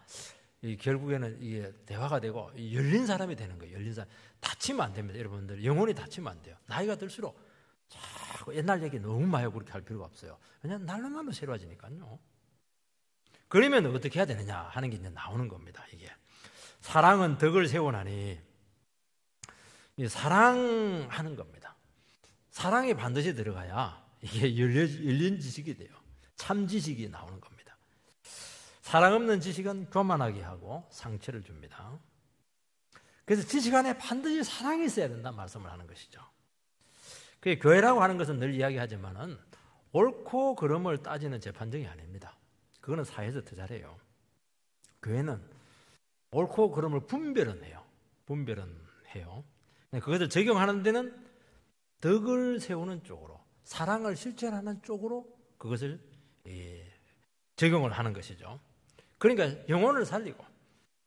Speaker 1: 결국에는 이게 대화가 되고 열린 사람이 되는 거예요. 열린 사람. 다치면 안 됩니다. 여러분들 영혼이 다치면 안 돼요. 나이가 들수록 자꾸 옛날 얘기 너무 많이 하고 그렇게 할 필요가 없어요. 왜냐하면 날로 하면 새로워지니까요. 그러면 어떻게 해야 되느냐 하는 게 이제 나오는 겁니다. 이게 사랑은 덕을 세우나니, 사랑하는 겁니다. 사랑이 반드시 들어가야 이게 열린 지식이 돼요. 참 지식이 나오는 겁니다. 사랑 없는 지식은 교만하게 하고 상처를 줍니다. 그래서 지식 안에 반드시 사랑이 있어야 된다 말씀을 하는 것이죠. 그 교회라고 하는 것은 늘 이야기하지만은 옳고 그름을 따지는 재판정이 아닙니다. 그거는 사회에서 더 잘해요. 교회는 옳고 그름을 분별은 해요. 그것을 적용하는 데는 덕을 세우는 쪽으로, 사랑을 실천하는 쪽으로 그것을 적용을 하는 것이죠. 그러니까 영혼을 살리고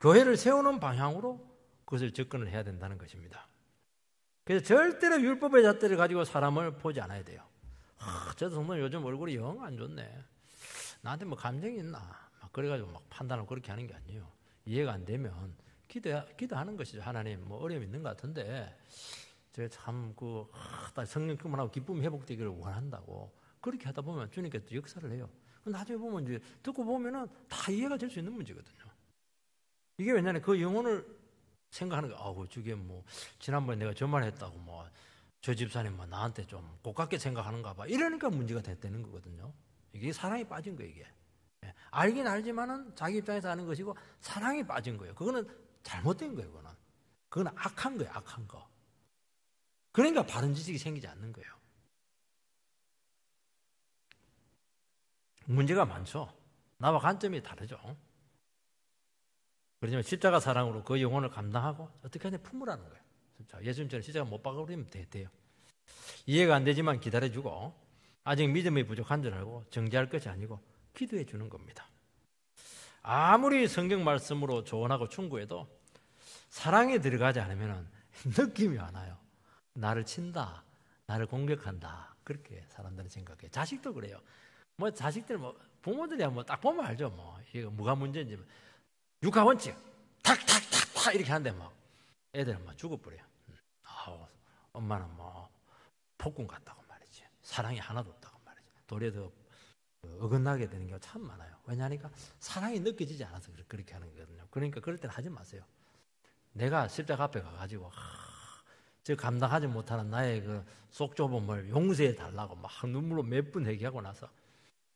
Speaker 1: 교회를 세우는 방향으로 그것을 접근을 해야 된다는 것입니다. 그래서 절대로 율법의 잣대를 가지고 사람을 보지 않아야 돼요. 저 성도는 요즘 얼굴이 영 안 좋네. 나한테 뭐 감정이 있나? 막 그래가지고 막 판단을 그렇게 하는 게 아니에요. 이해가 안 되면 기도하는 것이죠. 하나님 뭐 어려움이 있는 것 같은데 제가 참 성령 충만하고 기쁨 회복되기를 원한다고 그렇게 하다 보면 주님께서 역사를 해요. 나중에 보면 이제 듣고 보면은 다 이해가 될 수 있는 문제거든요. 이게 왜냐하면 그 영혼을 생각하는 거. 저게 뭐 지난번에 내가 저 말 했다고 뭐 저 집사님 뭐 나한테 좀 고깝게 생각하는가 봐. 이러니까 문제가 됐다는 거거든요. 이게 사랑이 빠진 거예요. 이게 알긴 알지만은 자기 입장에서 하는 것이고 사랑이 빠진 거예요. 그거는 잘못된 거예요. 그거는 악한 거예요. 악한 거. 그러니까 바른 지식이 생기지 않는 거예요. 문제가 많죠. 나와 관점이 다르죠. 그렇지만 십자가 사랑으로 그 영혼을 감당하고 어떻게 하냐 품으라는 거예요. 예수님처럼 십자가 못 박아버리면 돼요. 이해가 안 되지만 기다려주고 아직 믿음이 부족한 줄 알고 정죄할 것이 아니고 기도해 주는 겁니다. 아무리 성경 말씀으로 조언하고 충고해도 사랑에 들어가지 않으면 느낌이 안 와요. 나를 친다, 나를 공격한다, 그렇게 사람들은 생각해요. 자식도 그래요. 뭐 자식들 부모들이야 딱 보면 알죠. 이거 뭐가 문제인지. 육아 원칙 탁탁탁탁 이렇게 하는데 애들은 죽어버려요. 엄마는 폭군 같다고 말이지. 사랑이 하나도 없다고 말이지. 도리어 더 어긋나게 되는 경우가 참 많아요. 왜냐하니까 사랑이 느껴지지 않아서 그렇게 하는 거거든요. 그러니까 그럴 때는 하지 마세요. 내가 십자가 앞에 가가지고 저 감당하지 못하는 나의 그 속 좁음을 용서해 달라고 막 눈물로 몇 분 회개하고 나서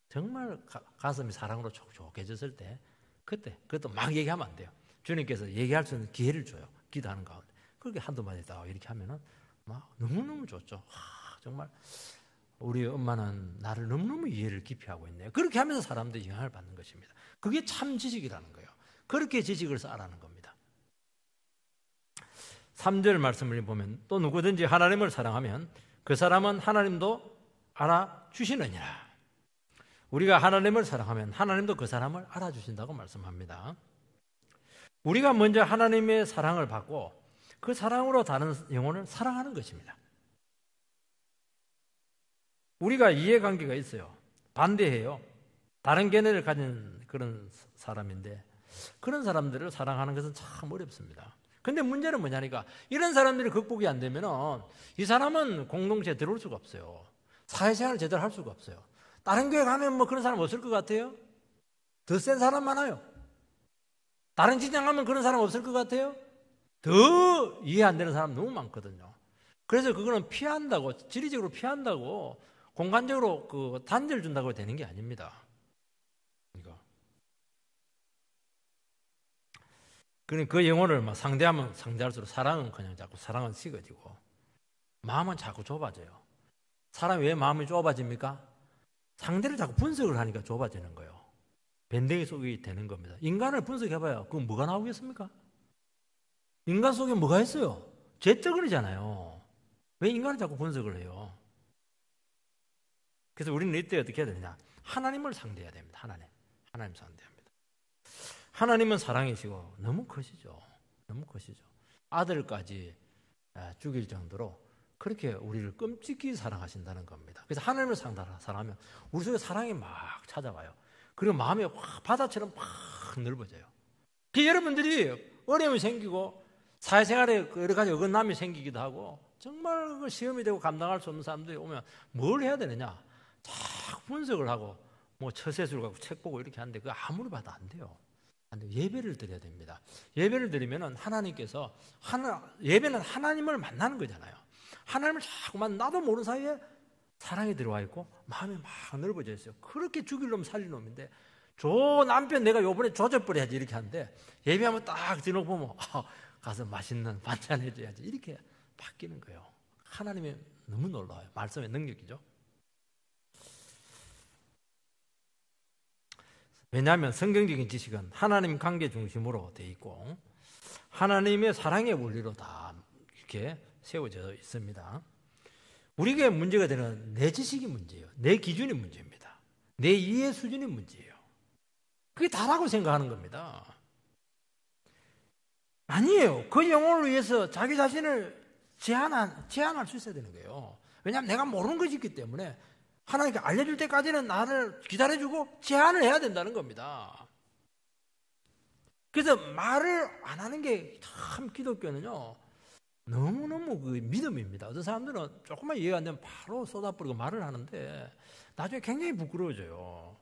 Speaker 1: 정말 가슴이 사랑으로 촉촉해졌을 때 그것도 막 얘기하면 안 돼요. 주님께서 얘기할 수 있는 기회를 줘요. 기도하는 가운데. 그렇게 한두 마디 딱 이렇게 하면은 막 너무너무 좋죠. 정말 우리 엄마는 나를 너무너무 이해를 깊이 하고 있네요. 그렇게 하면서 사람들이 영향을 받는 것입니다. 그게 참 지식이라는 거예요. 그렇게 지식을 쌓으라는 겁니다. 3절 말씀을 보면 또 누구든지 하나님을 사랑하면 그 사람은 하나님도 알아주시느니라. 우리가 하나님을 사랑하면 하나님도 그 사람을 알아주신다고 말씀합니다. 우리가 먼저 하나님의 사랑을 받고 그 사랑으로 다른 영혼을 사랑하는 것입니다. 우리가 이해관계가 있어요. 반대해요. 다른 견해를 가진 그런 사람인데 그런 사람들을 사랑하는 것은 참 어렵습니다. 근데 문제는 뭐냐니까 이런 사람들이 극복이 안 되면 이 사람은 공동체에 들어올 수가 없어요. 사회생활을 제대로 할 수가 없어요. 다른 교회 가면 그런 사람 없을 것 같아요? 더 센 사람 많아요. 다른 직장 가면 그런 사람 없을 것 같아요? 더 이해 안 되는 사람 너무 많거든요. 그래서 그거는 피한다고, 지리적으로 피한다고, 공간적으로 단절 준다고 되는 게 아닙니다. 그 영혼을 상대하면 상대할수록 사랑은 그냥 자꾸 사랑은 식어지고, 마음은 자꾸 좁아져요. 사람이 왜 마음이 좁아집니까? 상대를 자꾸 분석을 하니까 좁아지는 거예요. 밴댕이 속이 되는 겁니다. 인간을 분석해봐요. 그럼 뭐가 나오겠습니까? 인간 속에 뭐가 있어요? 죄덩어리잖아요. 왜 인간을 자꾸 분석을 해요? 그래서 우리는 이때 어떻게 해야 되느냐? 하나님을 상대해야 됩니다. 하나님 상대합니다. 하나님은 사랑이시고 너무 크시죠. 너무 크시죠. 아들까지 죽일 정도로 그렇게 우리를 끔찍히 사랑하신다는 겁니다. 그래서 하나님을 사랑하면 우리 속에 사랑이 막 찾아와요. 그리고 마음이 확 바다처럼 막 넓어져요. 여러분들이 어려움이 생기고 사회생활에 여러 가지 어긋남이 생기기도 하고 정말 시험이 되고 감당할 수 없는 사람들이 오면 뭘 해야 되느냐? 자꾸 분석을 하고 처세술 갖고 책 보고 이렇게 하는데 그거 아무리 봐도 안 돼요. 예배를 드려야 됩니다. 예배를 드리면은 하나님께서 예배는 하나님을 만나는 거잖아요. 하나님을 자꾸만 나도 모르는 사이에 사랑이 들어와 있고 마음이 막 넓어져 있어요. 그렇게 죽일 놈 살릴 놈인데 저 남편 내가 요번에 조져버려야지 이렇게 하는데 예배하면 딱 뒤놓고 보면 가서 맛있는 반찬 해줘야지 이렇게 바뀌는 거예요. 하나님의 너무 놀라워요. 말씀의 능력이죠. 왜냐하면 성경적인 지식은 하나님 관계 중심으로 돼 있고 하나님의 사랑의 원리로 다 이렇게 세워져 있습니다. 우리에게 문제가 되는 내 지식이 문제예요. 내 기준이 문제입니다. 내 이해 수준이 문제예요. 그게 다라고 생각하는 겁니다. 아니에요. 그 영혼을 위해서 자기 자신을 제한할 수 있어야 되는 거예요. 왜냐하면 내가 모르는 것이 있기 때문에 하나님께 알려줄 때까지는 나를 기다려주고 제한을 해야 된다는 겁니다. 그래서 말을 안 하는 게 참 기독교는요, 너무너무 그 믿음입니다. 어떤 사람들은 조금만 이해가 안 되면 바로 쏟아버리고 말을 하는데 나중에 굉장히 부끄러워져요.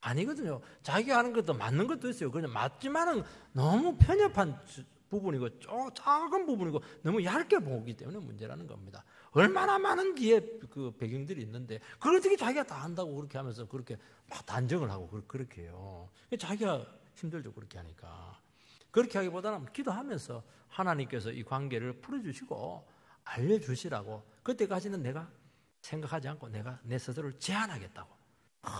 Speaker 1: 아니거든요. 자기가 하는 것도 맞는 것도 있어요. 그냥 맞지만은 너무 편협한 부분이고 작은 부분이고 너무 얇게 보기 때문에 문제라는 겁니다. 얼마나 많은 뒤에 그 배경들이 있는데 그걸 어떻게 자기가 다 한다고 그렇게 하면서 그렇게 막 단정을 하고 그렇게 해요. 자기가 힘들죠. 그렇게 하니까. 그렇게 하기보다는 기도하면서 하나님께서 이 관계를 풀어주시고 알려주시라고, 그때까지는 내가 생각하지 않고 내가 내 스스로를 제한하겠다고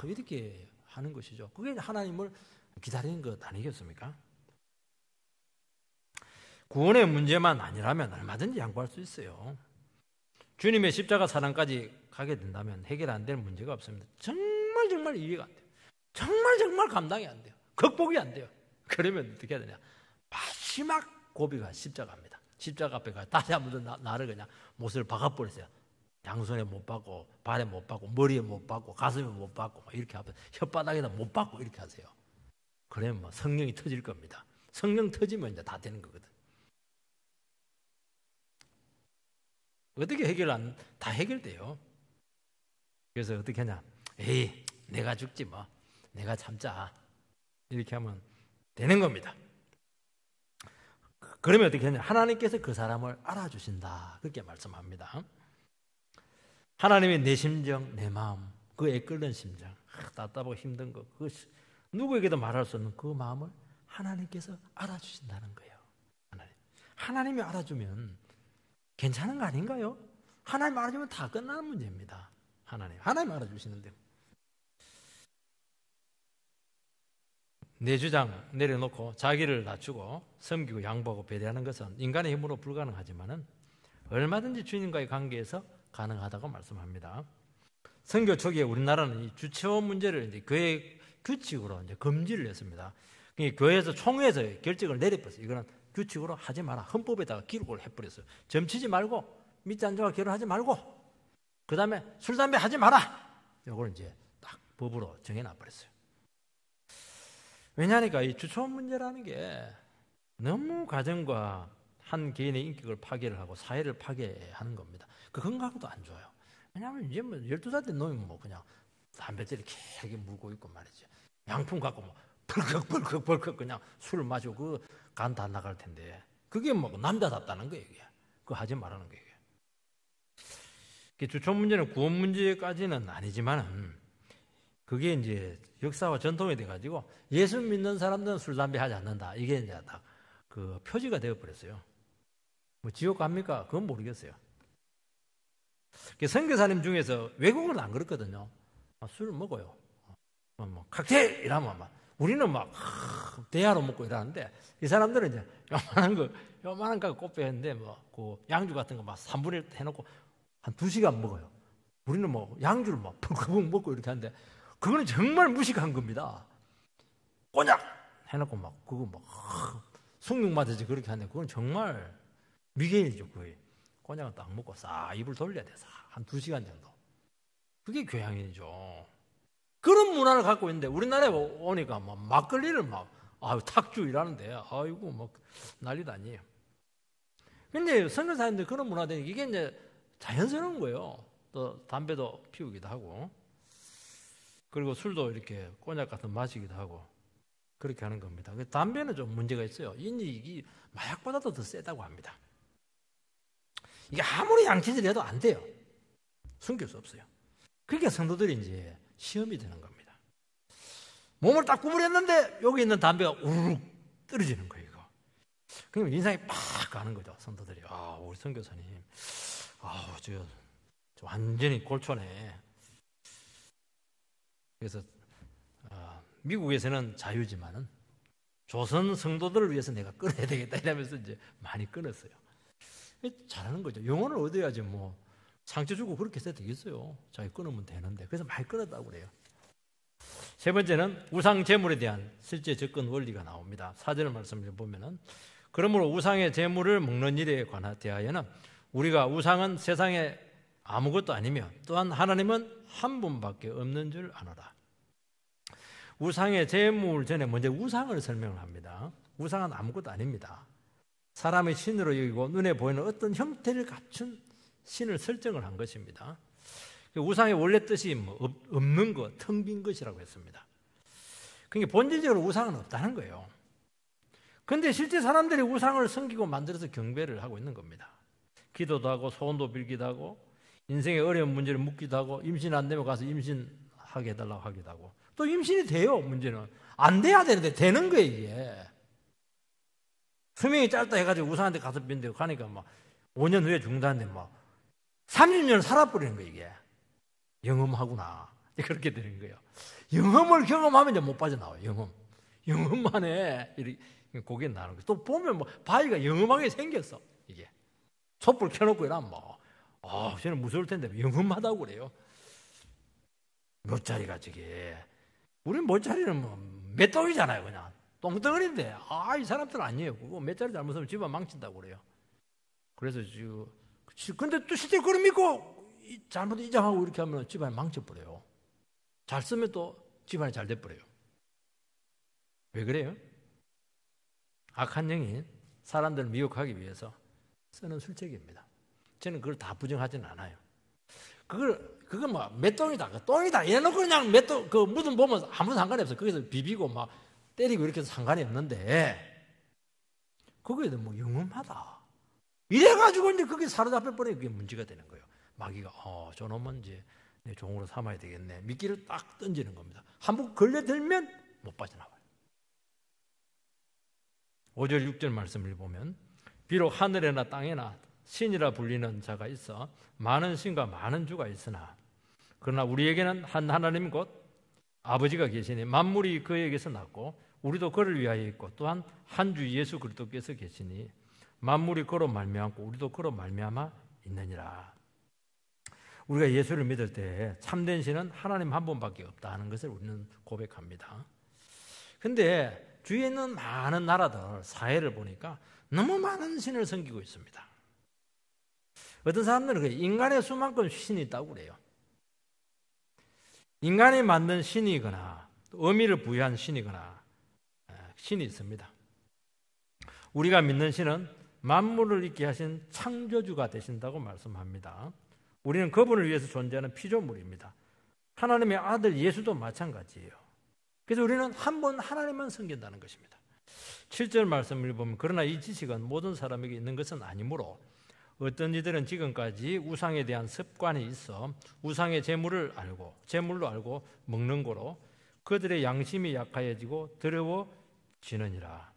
Speaker 1: 이렇게 하는 것이죠. 그게 하나님을 기다리는 것 아니겠습니까? 구원의 문제만 아니라면 얼마든지 양보할 수 있어요. 주님의 십자가 사랑까지 가게 된다면 해결 안 될 문제가 없습니다. 정말 이해가 안 돼요. 정말 감당이 안 돼요. 극복이 안 돼요. 그러면 어떻게 해야 되냐? 마지막 고비가 십자가입니다. 십자가 앞에 가 다시 한번 나를 그냥 못을 박아버렸어요. 양손에 못 박고, 발에 못 박고, 머리에 못 박고, 가슴에 못 박고, 이렇게 하면 혓바닥에다 못 박고 이렇게 하세요. 그러면 뭐 성령이 터질 겁니다. 성령 터지면 이제 다 되는 거거든. 어떻게 다 해결돼요. 그래서 어떻게 하냐? 에이, 내가 죽지 뭐. 내가 참자. 이렇게 하면 되는 겁니다. 그러면 어떻게 하냐? 하나님께서 그 사람을 알아주신다. 그렇게 말씀합니다. 하나님의 내 심정, 내 마음, 그 애끓는 심정, 답답하고 힘든 거, 그 누구에게도 말할 수 없는 그 마음을 하나님께서 알아주신다는 거예요. 하나님이 알아주면 괜찮은 거 아닌가요? 하나님 알아주면 다 끝나는 문제입니다. 하나님 알아주시는데. 내 주장 내려놓고 자기를 낮추고 섬기고 양보하고 배려하는 것은 인간의 힘으로 불가능하지만은 얼마든지 주님과의 관계에서 가능하다고 말씀합니다. 선교 초기에 우리나라는 이 주체원 문제를 이제 교회 규칙으로 이제 금지를 했습니다. 교회에서 총회에서 결정을 내려버렸어요. 이거는 규칙으로 하지 마라. 헌법에다가 기록을 해버렸어요. 점치지 말고 밑잔조와 결혼하지 말고 그 다음에 술, 담배 하지 마라. 이걸 이제 딱 법으로 정해놔버렸어요. 왜냐하니까 이 주체원 문제라는 게 너무 가정과 한 개인의 인격을 파괴를 하고 사회를 파괴하는 겁니다. 그 건강도 안 좋아요. 왜냐하면 이제 뭐 12살 때 놈이 뭐 그냥 담배째를 길게 물고 있고 말이죠. 양품 갖고 뭐 벌컥 그냥 술을 마시고 그 간 다 나갈 텐데 그게 뭐 남자답다는 거예요. 이게. 그거 하지 말라는 거예요. 주체원 문제는 구원 문제까지는 아니지만은 그게 이제 역사와 전통이 돼가지고 예수 믿는 사람들은 술, 담배 하지 않는다. 이게 이제 딱 그 표지가 되어버렸어요. 뭐 지옥 갑니까? 그건 모르겠어요. 선교사님 중에서 외국은 안 그렇거든요. 술을 먹어요. 뭐 칵테일 이러면 막 우리는 막 대야로 먹고 이러는데 이 사람들은 이제 요만한 거 꽃배는데 뭐 그 양주 같은 거 막 3분의 1 해놓고 한 2시간 먹어요. 우리는 뭐 양주를 막 펑펑 먹고 이렇게 하는데 그거는 정말 무식한 겁니다. 꼬냑 해놓고 막 그거 막 숭늉마듯이 그렇게 하는데 그건 정말 미개인이죠. 거의 꼬냑은 딱 먹고 싹 입을 돌려야 돼. 한 2시간 정도. 그게 교양이죠. 그런 문화를 갖고 있는데 우리나라에 오니까 막 막걸리를 막 탁주 이라는데 아이고 막 난리도 아니에요. 근데 선교사님들 그런 문화 되니까 이게 이제 자연스러운 거예요. 또 담배도 피우기도 하고 그리고 술도 이렇게 꼬냑 같은 마시기도 하고 그렇게 하는 겁니다. 담배는 좀 문제가 있어요. 이게 마약보다도 더 세다고 합니다. 이게 아무리 양치질 해도 안 돼요. 숨길 수 없어요. 그러니까 성도들이 이제 시험이 되는 겁니다. 몸을 딱 구부렸는데 여기 있는 담배가 우르르 떨어지는 거예요. 이거. 그러면 인상이 팍 가는 거죠. 성도들이. 우리 선교사님. 완전히 골초네. 그래서 미국에서는 자유지만은 조선 성도들을 위해서 내가 끊어야 되겠다 이러면서 이제 많이 끊었어요. 잘하는 거죠. 영혼을 얻어야지 뭐 상처 주고 그렇게 해서 되겠어요. 자기 끊으면 되는데. 그래서 많이 끊었다고 그래요. 세 번째는 우상 제물에 대한 실제 접근 원리가 나옵니다. 4절 말씀을 보면은 그러므로 우상의 제물을 먹는 일에 대하여는 우리가 우상은 세상에 아무것도 아니며 또한 하나님은 한 분밖에 없는 줄 아노라. 우상의 제물 전에 먼저 우상을 설명을 합니다. 우상은 아무것도 아닙니다. 사람의 신으로 여기고 눈에 보이는 어떤 형태를 갖춘 신을 설정을 한 것입니다. 우상의 원래 뜻이 없는 것, 텅 빈 것이라고 했습니다. 그러니까 본질적으로 우상은 없다는 거예요. 그런데 실제 사람들이 우상을 섬기고 만들어서 경배를 하고 있는 겁니다. 기도도 하고 소원도 빌기도 하고 인생의 어려운 문제를 묻기도 하고 임신 안 되면 가서 임신하게 해달라고 하기도 하고 또 임신이 돼요. 문제는 안 돼야 되는데 되는 거예요. 이게 수명이 짧다 해가지고 우상한테 가서 빈데 가니까 막 5년 후에 죽는다는데 막 30년 살아버리는 거예요. 이게 영험하구나 그렇게 되는 거예요. 영험을 경험하면 이제 못 빠져나와요. 영험만 해 고개 나는 거예요. 또 보면 뭐 바위가 영험하게 생겼어. 이게 촛불 켜놓고 이러면 뭐 저는 무서울 텐데 영험하다고 그래요. 못자리가 저게 우리는 못자리는 뭐 맷덩이잖아요. 그냥 똥덩어리인데 이 사람들은 아니에요. 그거 맷자리 잘못하면 집안 망친다고 그래요. 그래서 지금 근데 또 실제 그걸 믿고 잘못 이장하고 이렇게 하면 집안이 망쳐버려요. 잘 쓰면 또 집안이 잘 돼버려요. 왜 그래요? 악한 영이 사람들을 미혹하기 위해서 쓰는 술책입니다. 저는 그걸 다 부정하지는 않아요. 그걸 뭐 맷똥이다, 똥이다 이래놓고 그냥 맷똥 그 무덤 보면 아무 상관이 없어요. 거기서 비비고 막 때리고 이렇게 해서 상관이 없는데 그거에 대해 뭐 영험하다 이래가지고 이제 그게 사로잡혀 버리면 그게 문제가 되는 거예요. 마귀가 저놈은 이제 내 종으로 삼아야 되겠네. 미끼를 딱 던지는 겁니다. 한번 걸려들면 못 빠져나와요. 5절 6절 말씀을 보면 비록 하늘에나 땅에나 신이라 불리는 자가 있어 많은 신과 많은 주가 있으나 그러나 우리에게는 한 하나님 곧 아버지가 계시니 만물이 그에게서 났고 우리도 그를 위하여 있고 또한 한 주 예수 그리스도께서 계시니 만물이 그로 말미암고 우리도 그로 말미암아 있느니라. 우리가 예수를 믿을 때 참된 신은 하나님 한 분밖에 없다 하는 것을 우리는 고백합니다. 그런데 주위에 있는 많은 나라들 사회를 보니까 너무 많은 신을 섬기고 있습니다. 어떤 사람들은 인간의 수만큼 신이 있다고 그래요. 인간이 만든 신이거나 의미를 부여한 신이거나 신이 있습니다. 우리가 믿는 신은 만물을 있게 하신 창조주가 되신다고 말씀합니다. 우리는 그분을 위해서 존재하는 피조물입니다. 하나님의 아들 예수도 마찬가지예요. 그래서 우리는 한 번 하나님만 섬긴다는 것입니다. 7절 말씀을 보면 그러나 이 지식은 모든 사람에게 있는 것은 아니므로 어떤 이들은 지금까지 우상에 대한 습관이 있어 우상의 제물로 알고 먹는 거로 그들의 양심이 약하여지고 더러워지느니라.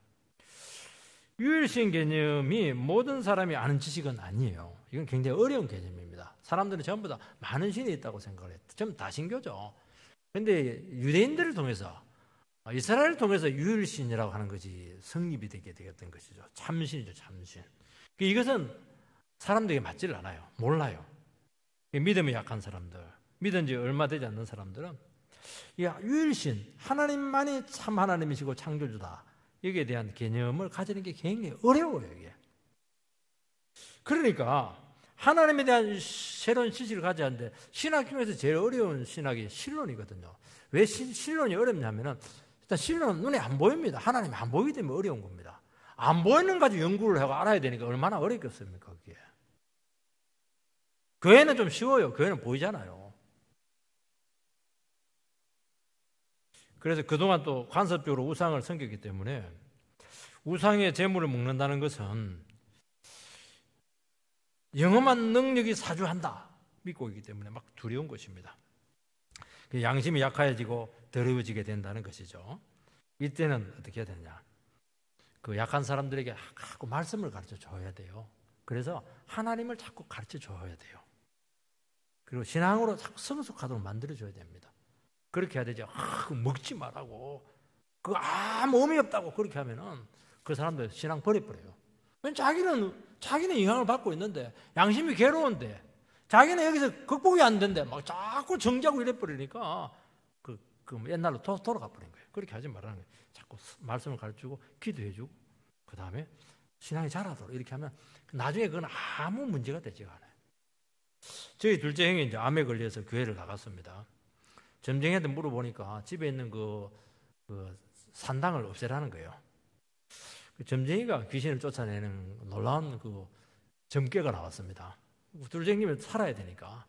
Speaker 1: 유일신 개념이 모든 사람이 아는 지식은 아니에요. 이건 굉장히 어려운 개념입니다. 사람들은 전부 다 많은 신이 있다고 생각을 했죠. 전부 다 신교죠. 그런데 유대인들을 통해서 이스라엘을 통해서 유일신이라고 하는 것이 성립이 되게 되었던 것이죠. 참신이죠. 참신. 이것은 사람들에게 맞지를 않아요. 몰라요. 믿음이 약한 사람들, 믿은 지 얼마 되지 않는 사람들은 유일신, 하나님만이 참 하나님이시고 창조주다. 여기에 대한 개념을 가지는 게 굉장히 어려워요. 이게. 그러니까 하나님에 대한 새로운 지식을 가져야 하는데 신학 중에서 제일 어려운 신학이 신론이거든요. 왜 신론이 어렵냐면은 일단 신론은 눈에 안 보입니다. 하나님이 안 보이기 때문에 어려운 겁니다. 안 보이는 가지고 연구를 하고 알아야 되니까 얼마나 어렵겠습니까? 그게. 교회는 좀 쉬워요. 교회는 보이잖아요. 그래서 그동안 또 간섭적으로 우상을 섬겼기 때문에 우상의 제물을 먹는다는 것은 영험한 능력이 사주한다 믿고 있기 때문에 막 두려운 것입니다. 양심이 약해지고 더러워지게 된다는 것이죠. 이때는 어떻게 해야 되냐? 그 약한 사람들에게 자꾸 말씀을 가르쳐 줘야 돼요. 그래서 하나님을 자꾸 가르쳐 줘야 돼요. 그리고 신앙으로 자꾸 성숙하도록 만들어줘야 됩니다. 그렇게 해야 되죠. 그거 먹지 말라고, 그거 아무 의미 없다고 그렇게 하면은 그 사람들 신앙 버려버려요. 자기는 영향을 받고 있는데, 양심이 괴로운데, 자기는 여기서 극복이 안 된대. 막 자꾸 정지하고 이래버리니까 그 옛날로 돌아가 버린 거예요. 그렇게 하지 말라는 거예요. 자꾸 말씀을 가르치고 기도해주고 그 다음에 신앙이 자라도록 이렇게 하면 나중에 그건 아무 문제가 되지가 않아요. 저희 둘째 형이 이제 암에 걸려서 교회를 나갔습니다. 점쟁이한테 물어보니까 집에 있는 그 산당을 없애라는 거예요. 그 점쟁이가 귀신을 쫓아내는 놀라운 그 점괘가 나왔습니다. 둘째 형님은 살아야 되니까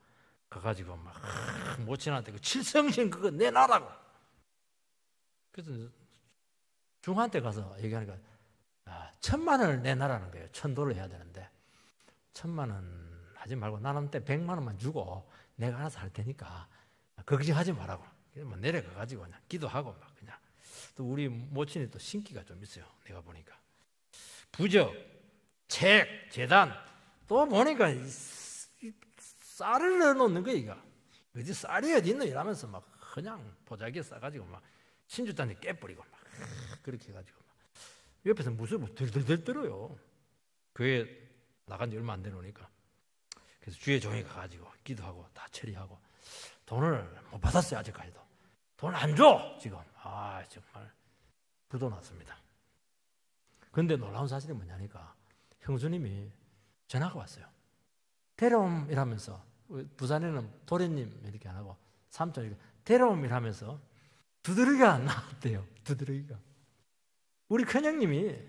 Speaker 1: 가가지고 막 모친한테 그 칠성신 그거 내놔라고. 그래서 중한테 가서 얘기하니까 1,000,000원을 내놔라는 거예요. 1,000도를 해야 되는데 1,000,000원 하지 말고 나한테 100만원만 주고 내가 알아서 할 테니까 걱정하지 말라고. 그래서 내려가가지고 그냥 기도하고 막 그냥. 또 우리 모친이 또 신기가 좀 있어요. 내가 보니까 부적, 책, 제단 또 보니까 쌀을 넣어놓는 거야. 이거 어디 쌀이 어디 있노 이러면서 막 그냥 보자기에 싸가지고 막 신주단에 깨버리고 막 그렇게 해가지고 막 옆에서 무슨 들들들 떨어요. 교회 나간 지 얼마 안 되노니까. 그래서 주의 종이 가가지고 기도하고 다 처리하고 돈을 못 받았어요. 아직까지도 돈 안 줘 지금. 정말 부도 났습니다. 근데 놀라운 사실이 뭐냐니까 형수님이 전화가 왔어요. 데려옴 이라면서, 부산에는 도련님 이렇게 안 하고 삼촌 이렇게 데려옴 이라면서 두드러기가 나왔대요. 두드러기가. 우리 큰형님이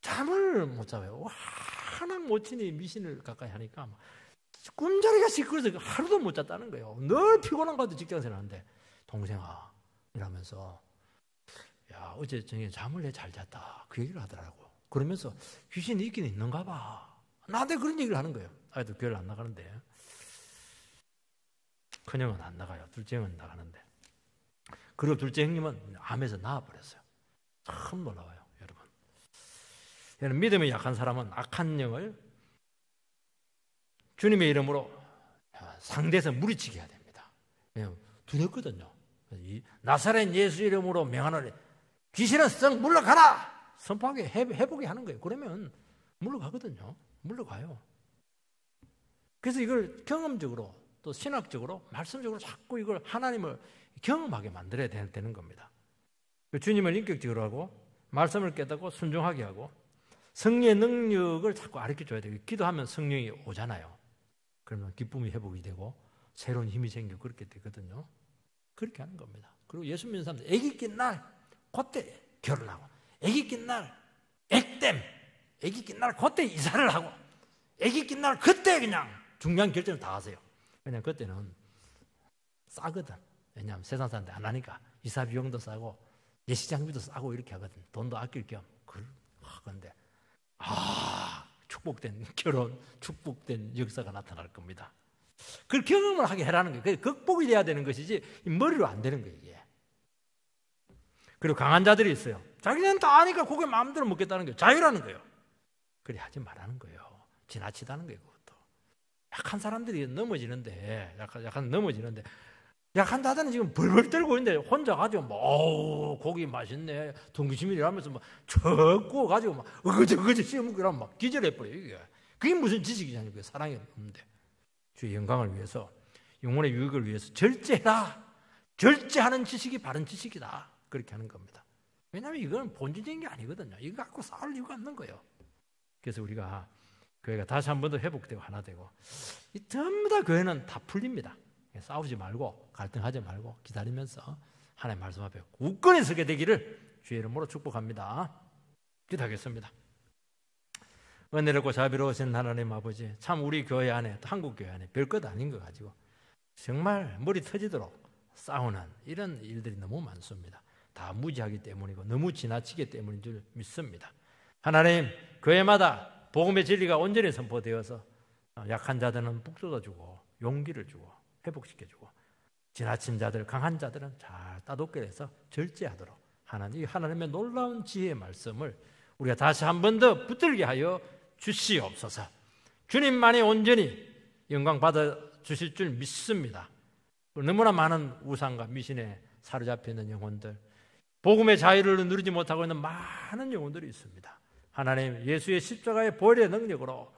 Speaker 1: 잠을 못 자요. 하나 모친이 미신을 가까이 하니까 꿈자리가 시끄러워서 하루도 못 잤다는 거예요. 늘 피곤한 것도 직장에서 하는데 동생아 이러면서 야 어제 저녁에 잠을 내 잘 잤다 그 얘기를 하더라고. 그러면서 귀신이 있긴 있는가 봐. 나한테 그런 얘기를 하는 거예요. 아이도 교회를 안 나가는데 큰형은 안 나가요. 둘째 형은 나가는데. 그리고 둘째 형님은 암에서 나와버렸어요. 참 놀라워요. 여러분 믿음이 약한 사람은 악한 영을 주님의 이름으로 상대에서 물리치게 해야 됩니다. 왜냐하면 두렵거든요. 이 나사렛 예수 이름으로 명하노니 귀신은 썩 물러가라 선포하게 해보게 하는 거예요. 그러면 물러가거든요. 물러가요. 그래서 이걸 경험적으로 또 신학적으로 말씀적으로 자꾸 이걸 하나님을 경험하게 만들어야 되는 겁니다. 주님을 인격적으로 하고 말씀을 깨닫고 순종하게 하고 성령의 능력을 자꾸 가르쳐줘야 돼요. 기도하면 성령이 오잖아요. 그러면 기쁨이 회복이 되고 새로운 힘이 생기고 그렇게 되거든요. 그렇게 하는 겁니다. 그리고 예수 믿는 사람들 애기 낀 날 그때 결혼하고 애기 낀 날 액땜 애기 낀 날 그때 이사를 하고 애기 낀 날 그때 그냥 중요한 결정을 다 하세요. 왜냐하면 그때는 싸거든. 왜냐하면 세상 사람들 안 하니까 이사 비용도 싸고 예식장비도 싸고 이렇게 하거든. 돈도 아낄 겸. 그런데 축복된 결혼, 축복된 역사가 나타날 겁니다. 그걸 경험을 하게 해라는 거예요. 그게 극복이 돼야 되는 것이지 머리로 안 되는 거예요. 이게. 그리고 강한 자들이 있어요. 자기는 다 아니까 고개 마음대로 먹겠다는 거예요. 자유라는 거예요. 그래 하지 말라는 거예요. 지나치다는 거예요. 그것도. 약한 사람들이 넘어지는데 약한 자들은 지금 벌벌 떨고 있는데 혼자 가지고 고기 맛있네 동기심이라 하면서 척 가지고 어거지 씹고 이러면 막 기절해버려요. 이게. 그게 무슨 지식이냐는 사랑이 없는데. 주의 영광을 위해서 영혼의 유익을 위해서 절제해라. 절제하는 지식이 바른 지식이다. 그렇게 하는 겁니다. 왜냐하면 이건 본질적인 게 아니거든요. 이거 갖고 싸울 이유가 없는 거예요. 그래서 우리가 교회가 다시 한 번 더 회복되고 하나 되고 전부 다 교회는 다 풀립니다. 싸우지 말고 갈등하지 말고 기다리면서 하나님 말씀 앞에 굳건히 서게 되기를 주의 이름으로 축복합니다. 기도하겠습니다. 은혜롭고 자비로우신 하나님 아버지, 참 우리 교회 안에 또 한국 교회 안에 별것 아닌 거 가지고 정말 머리 터지도록 싸우는 이런 일들이 너무 많습니다. 다 무지하기 때문이고 너무 지나치기 때문인 줄 믿습니다. 하나님, 교회마다 복음의 진리가 온전히 선포되어서 약한 자들은 북돋아주고 용기를 주고 회복시켜주고 지나친 자들, 강한 자들은 잘 따독게 해서 절제하도록 하나님의 놀라운 지혜의 말씀을 우리가 다시 한 번 더 붙들게 하여 주시옵소서. 주님만이 온전히 영광 받아 주실 줄 믿습니다. 너무나 많은 우상과 미신에 사로잡혀 있는 영혼들, 복음의 자유를 누리지 못하고 있는 많은 영혼들이 있습니다. 하나님 예수의 십자가의 보혈의 능력으로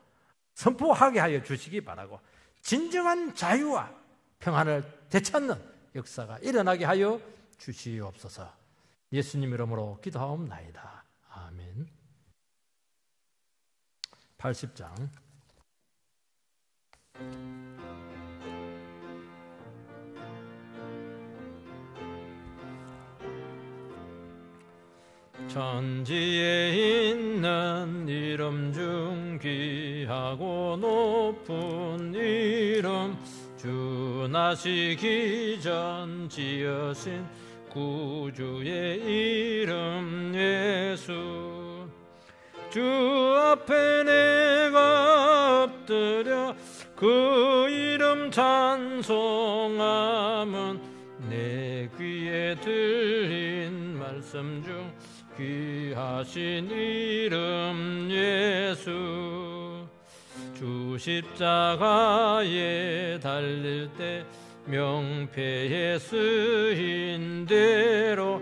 Speaker 1: 선포하게 하여 주시기 바라고 진정한 자유와 평안을 되찾는 역사가 일어나게 하여 주시옵소서. 예수님 이름으로 기도하옵나이다. 아멘. 80장 천지에 있는 이름 중 귀하고 높은 이름, 주 나시기 전 지으신 구주의 이름 예수. 주 앞에 내가 엎드려 그 이름 찬송함은 내 귀에 들린 말씀 중 귀하신 이름 예수. 주 십자가에 달릴 때 명패에 쓰인 대로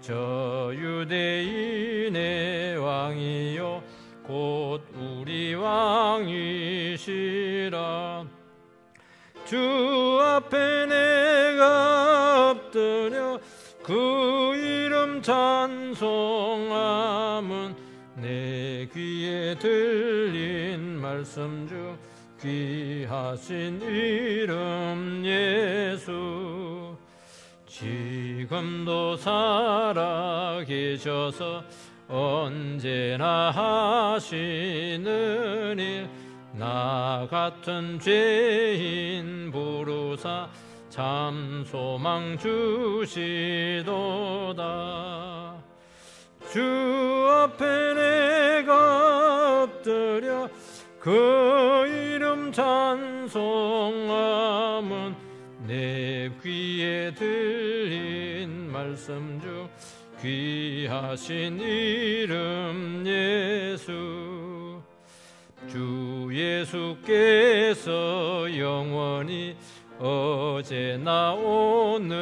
Speaker 1: 저 유대인의 왕이요 곧 우리 왕이시라. 주 앞에 내가 엎드려 그 이름 찬송함은 내 귀에 들린 말씀 중 귀하신 이름 예수. 지금도 살아계셔서 언제나 하시는 일, 나 같은 죄인 부르사 참 소망 주시도다. 주 앞에 내가 엎드려 그 이름 찬송함은 내 귀에 들린 말씀 중 귀하신 이름 예수. 주 예수께서 영원히 어제나 오늘이나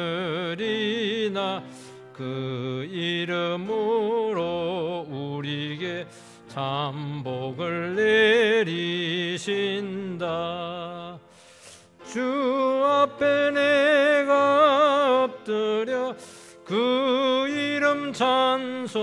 Speaker 1: 그 이름으로 우리에게 참 복을 내리신다. 주 앞에 내가 엎드려 그 이름 찬송함은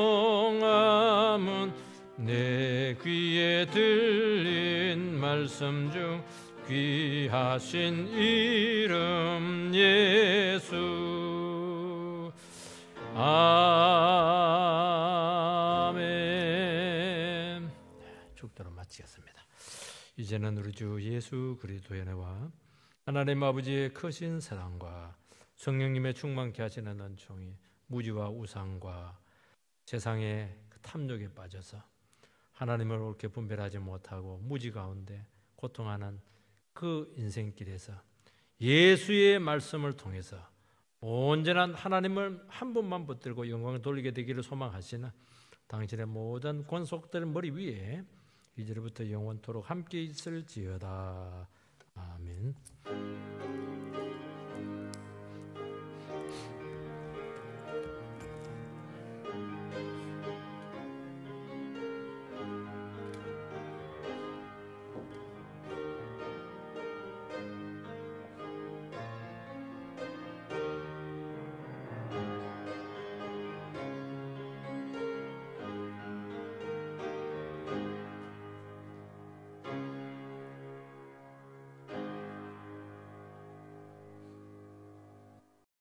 Speaker 1: 내 귀에 들린 말씀 중 귀하신 이름 예수. 아멘. 축도로 마치겠습니다. 이제는 우리 주 예수 그리스도의 은혜와 하나님 아버지의 크신 사랑과 성령님의 충만케 하시는 은총이 무지와 우상과 세상의 탐욕에 빠져서 하나님을 옳게 분별하지 못하고 무지 가운데 고통하는 그 인생길에서 예수의 말씀을 통해서 온전한 하나님을 한 분만 붙들고 영광을 돌리게 되기를 소망하시는 당신의 모든 권속들 머리 위에 이제부터 영원토록 함께 있을지어다. 아멘.